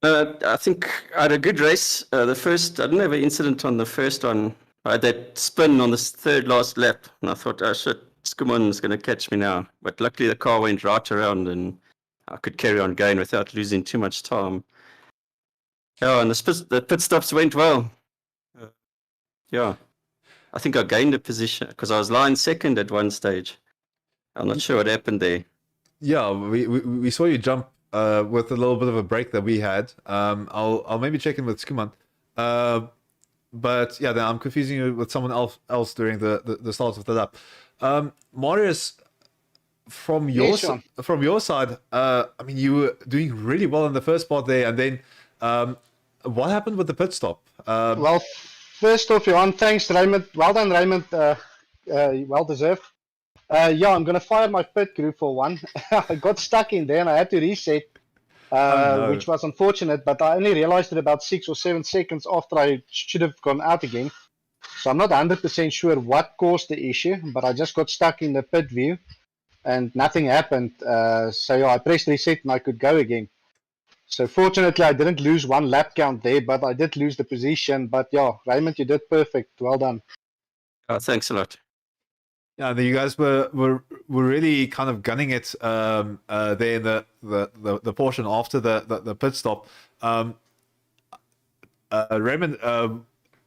I think I had a good race. I didn't have an incident on the first one. I had that spin on the third last lap, and I thought, oh shit, Skumon's going to catch me now. But luckily the car went right around, and I could carry on going without losing too much time. Yeah, and the pit stops went well. Yeah, I think I gained a position because I was lying second at one stage. I'm not sure what happened there. Yeah, we saw you jump with a little bit of a break that we had. I'll maybe check in with Skuman. But yeah, then I'm confusing you with someone else during the start of the lap. Marius, from your side, I mean, you were doing really well in the first part there, and then what happened with the pit stop? Well, first off, Johan, thanks, Raymond. Well done, Raymond. Well deserved. Yeah, I'm going to fire my pit crew for one. I got stuck in there and I had to reset, which was unfortunate, but I only realized it about 6 or 7 seconds after I should have gone out again. So I'm not 100% sure what caused the issue, but I just got stuck in the pit view and nothing happened. So yeah, I pressed reset and I could go again. So fortunately, I didn't lose one lap count there, but I did lose the position. But yeah, Raymond, you did perfect. Well done. Oh, thanks a lot. Yeah, you guys were really kind of gunning it there in the portion after the pit stop. Raymond,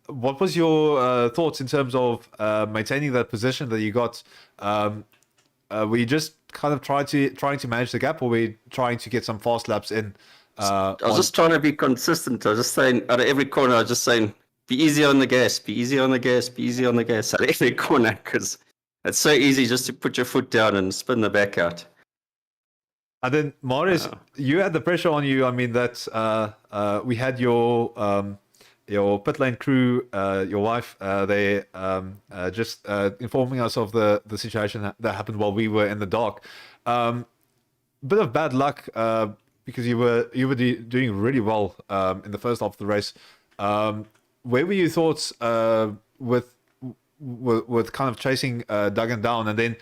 what was your thoughts in terms of maintaining that position that you got? Were you just kind of trying to manage the gap, or were you trying to get some fast laps in? I was just trying to be consistent. I was just saying, out of every corner, I was just saying, be easy on the gas, be easy on the gas, be easy on the gas out of every corner, because it's so easy just to put your foot down and spin the back out. And then, Marius, you had the pressure on you. I mean, that we had your pit lane crew, your wife, they just informing us of the situation that happened while we were in the dark. Bit of bad luck because you were doing really well in the first half of the race. Where were your thoughts with kind of chasing Duggan down, and then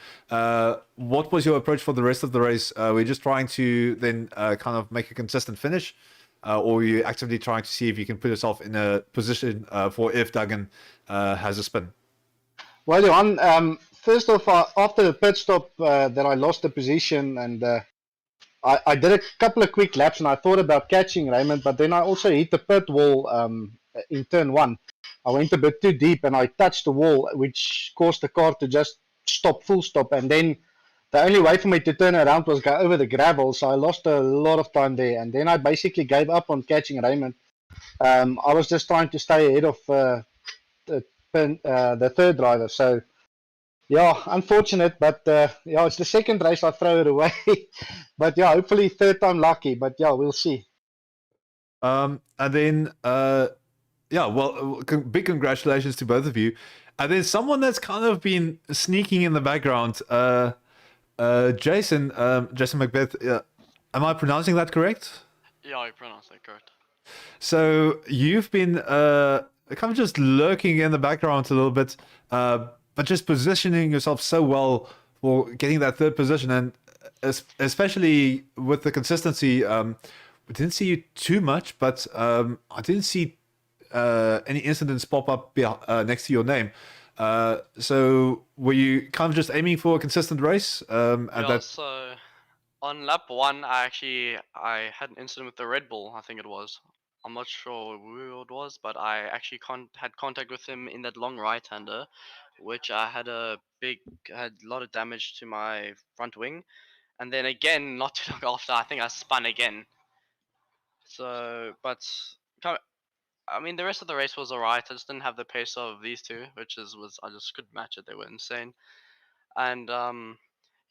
what was your approach for the rest of the race? Were you just trying to then kind of make a consistent finish, or were you actively trying to see if you can put yourself in a position for if Duggan has a spin? Well, Johan, first off, after the pit stop, then I lost the position, and I did a couple of quick laps, and I thought about catching Raymond, but then I also hit the pit wall in turn one. I went a bit too deep, and I touched the wall, which caused the car to just stop, full stop, and then the only way for me to turn around was go over the gravel, so I lost a lot of time there, and then I basically gave up on catching Raymond. I was just trying to stay ahead of the third driver, so yeah, unfortunate, but yeah, it's the second race I throw it away. But yeah, hopefully third time lucky, but yeah, we'll see. And then yeah, well, big congratulations to both of you. And then someone that's kind of been sneaking in the background, Jason Macbeth. Am I pronouncing that correct? Yeah, you pronounced that correct. So you've been kind of just lurking in the background a little bit, but just positioning yourself so well for getting that third position, and especially with the consistency. We didn't see you too much, but I didn't see any incidents pop up next to your name. So were you kind of just aiming for a consistent race? So on lap one, I had an incident with the Red Bull, I think it was. I'm not sure who it was, but I actually had contact with him in that long right-hander, which I had a lot of damage to my front wing. And then again, not too long after, I think I spun again. So, but I mean, the rest of the race was alright. I just didn't have the pace of these two, was I just couldn't match it. They were insane. And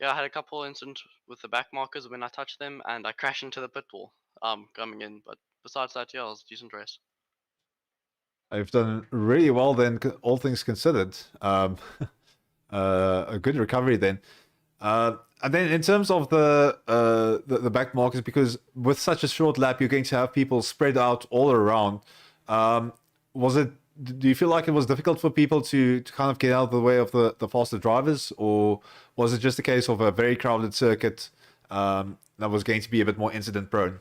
yeah, I had a couple incidents with the back markers when I touched them, and I crashed into the pit wall coming in. But besides that, yeah, it was a decent race. I've done really well then, all things considered. A good recovery then. And then in terms of the back markers, because with such a short lap, you're going to have people spread out all around. Was it? Do you feel like it was difficult for people to kind of get out of the way of the faster drivers, or was it just a case of a very crowded circuit that was going to be a bit more incident prone?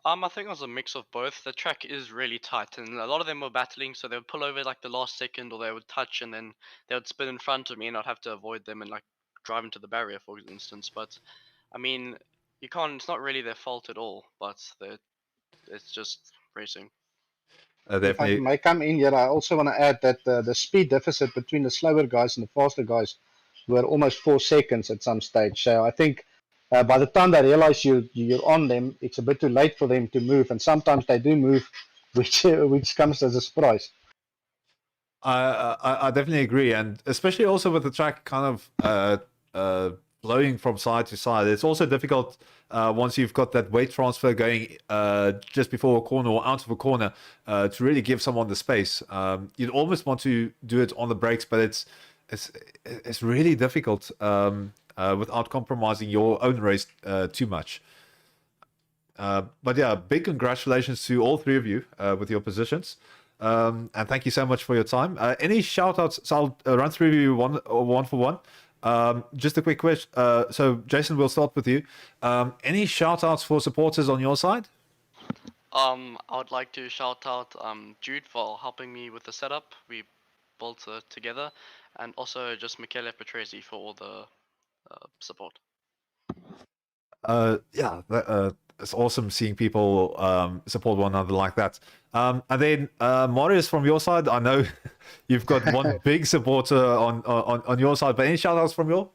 I think it was a mix of both. The track is really tight, and a lot of them were battling, so they would pull over like the last second, or they would touch, and then they would spin in front of me, and I'd have to avoid them and like drive into the barrier, for instance. But I mean, you can't. It's not really their fault at all, but it's just racing. If I Definitely. may come in here, I also want to add that the speed deficit between the slower guys and the faster guys were almost 4 seconds at some stage. So I think by the time they realize you're on them, it's a bit too late for them to move, and sometimes they do move, which comes as a surprise. I definitely agree, and especially also with the track kind of blowing from side to side. It's also difficult once you've got that weight transfer going just before a corner or out of a corner to really give someone the space. You'd almost want to do it on the brakes, but it's really difficult without compromising your own race too much. But yeah, big congratulations to all three of you with your positions. And thank you so much for your time. Any shout outs? So I'll run through you one for one. Just a quick question. So Jason, we'll start with you. Any shout outs for supporters on your side? I would like to shout out Jude for helping me with the setup. We built it together, and also just Michele Petresi for all the support. Yeah, it's awesome seeing people support one another like that. And then Marius, from your side, I know you've got one big supporter on your side, but any shout outs from your?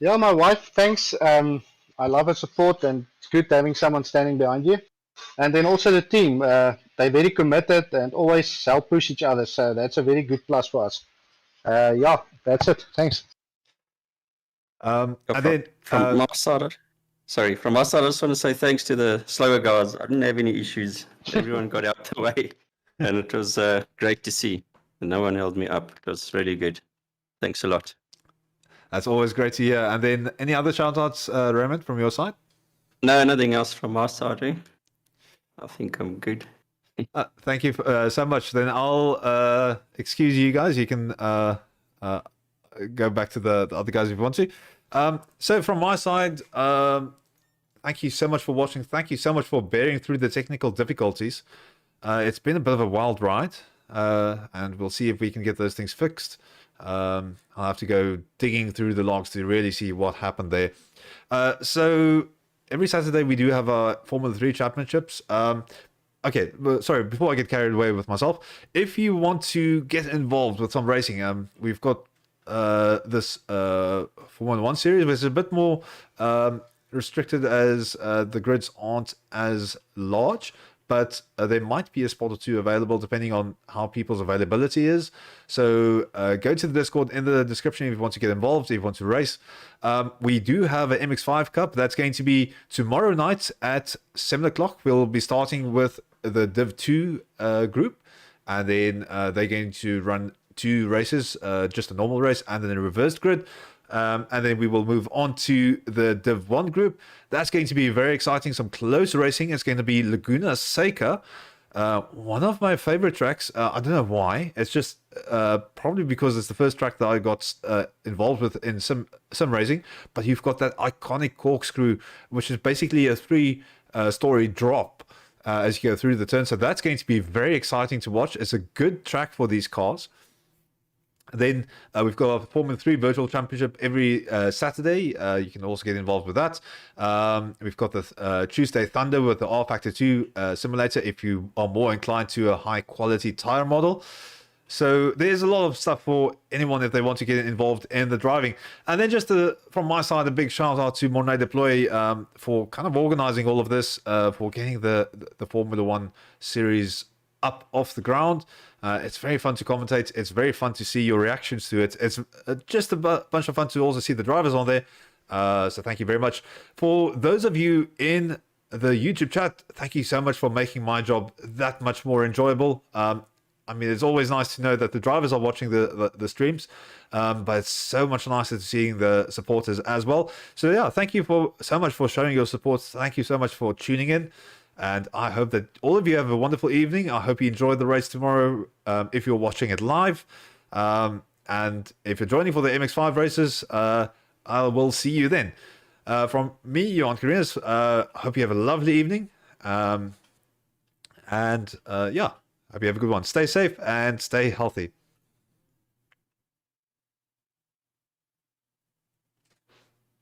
Yeah, my wife, thanks. I love her support, and it's good having someone standing behind you. And then also the team, they're very committed and always help push each other. So that's a very good plus for us. Yeah, that's it. Thanks. And then From my side, from my side, I just want to say thanks to the slower guys. I didn't have any issues. Everyone got out the way, and it was great to see. And no one held me up. It was really good. Thanks a lot. that's always great to hear. And then any other shout outs, Raymond, from your side? No, nothing else from my side. I think I'm good. Thank you so much. Then I'll excuse you guys. You can go back to the other guys if you want to. So from my side, thank you so much for watching. Thank you so much for bearing through the technical difficulties. It's been a bit of a wild ride, and we'll see if we can get those things fixed. I'll have to go digging through the logs to really see what happened there. So every Saturday we do have our Formula 3 championships. Okay, well, sorry, before I get carried away with myself, if you want to get involved with some racing, we've got this Formula 1 series, which is a bit more restricted as the grids aren't as large, but there might be a spot or two available depending on how people's availability is. So go to the Discord in the description if you want to get involved, if you want to race. We do have an MX5 Cup that's going to be tomorrow night at 7 o'clock. We'll be starting with the Div 2 group, and then they're going to run 2 races, just a normal race and then a reversed grid. And then we will move on to the Div 1 group. That's going to be very exciting, some close racing. It's going to be Laguna Seca, one of my favorite tracks. I don't know why. It's just probably because it's the first track that I got involved with in some racing. But you've got that iconic corkscrew, which is basically a 3-story drop as you go through the turn. So that's going to be very exciting to watch. It's a good track for these cars. Then we've got a Formula 3 Virtual Championship every Saturday. You can also get involved with that. We've got the Tuesday Thunder with the R Factor 2 simulator if you are more inclined to a high quality tire model. So there's a lot of stuff for anyone if they want to get involved in the driving. And then just from my side, a big shout out to Mornay Deploy for kind of organizing all of this, for getting the Formula 1 series up off the ground. It's very fun to commentate. It's very fun to see your reactions to it. It's just a bunch of fun to also see the drivers on there. So thank you very much. For those of you in the YouTube chat, thank you so much for making my job that much more enjoyable. I mean, it's always nice to know that the drivers are watching the streams, but it's so much nicer to seeing the supporters as well. So yeah, thank you so much for showing your support. Thank you so much for tuning in. And I hope that all of you have a wonderful evening. I hope you enjoy the race tomorrow if you're watching it live. And if you're joining for the MX5 races, I will see you then. From me, Johan Carinas, hope you have a lovely evening. Yeah, hope you have a good one. Stay safe and stay healthy.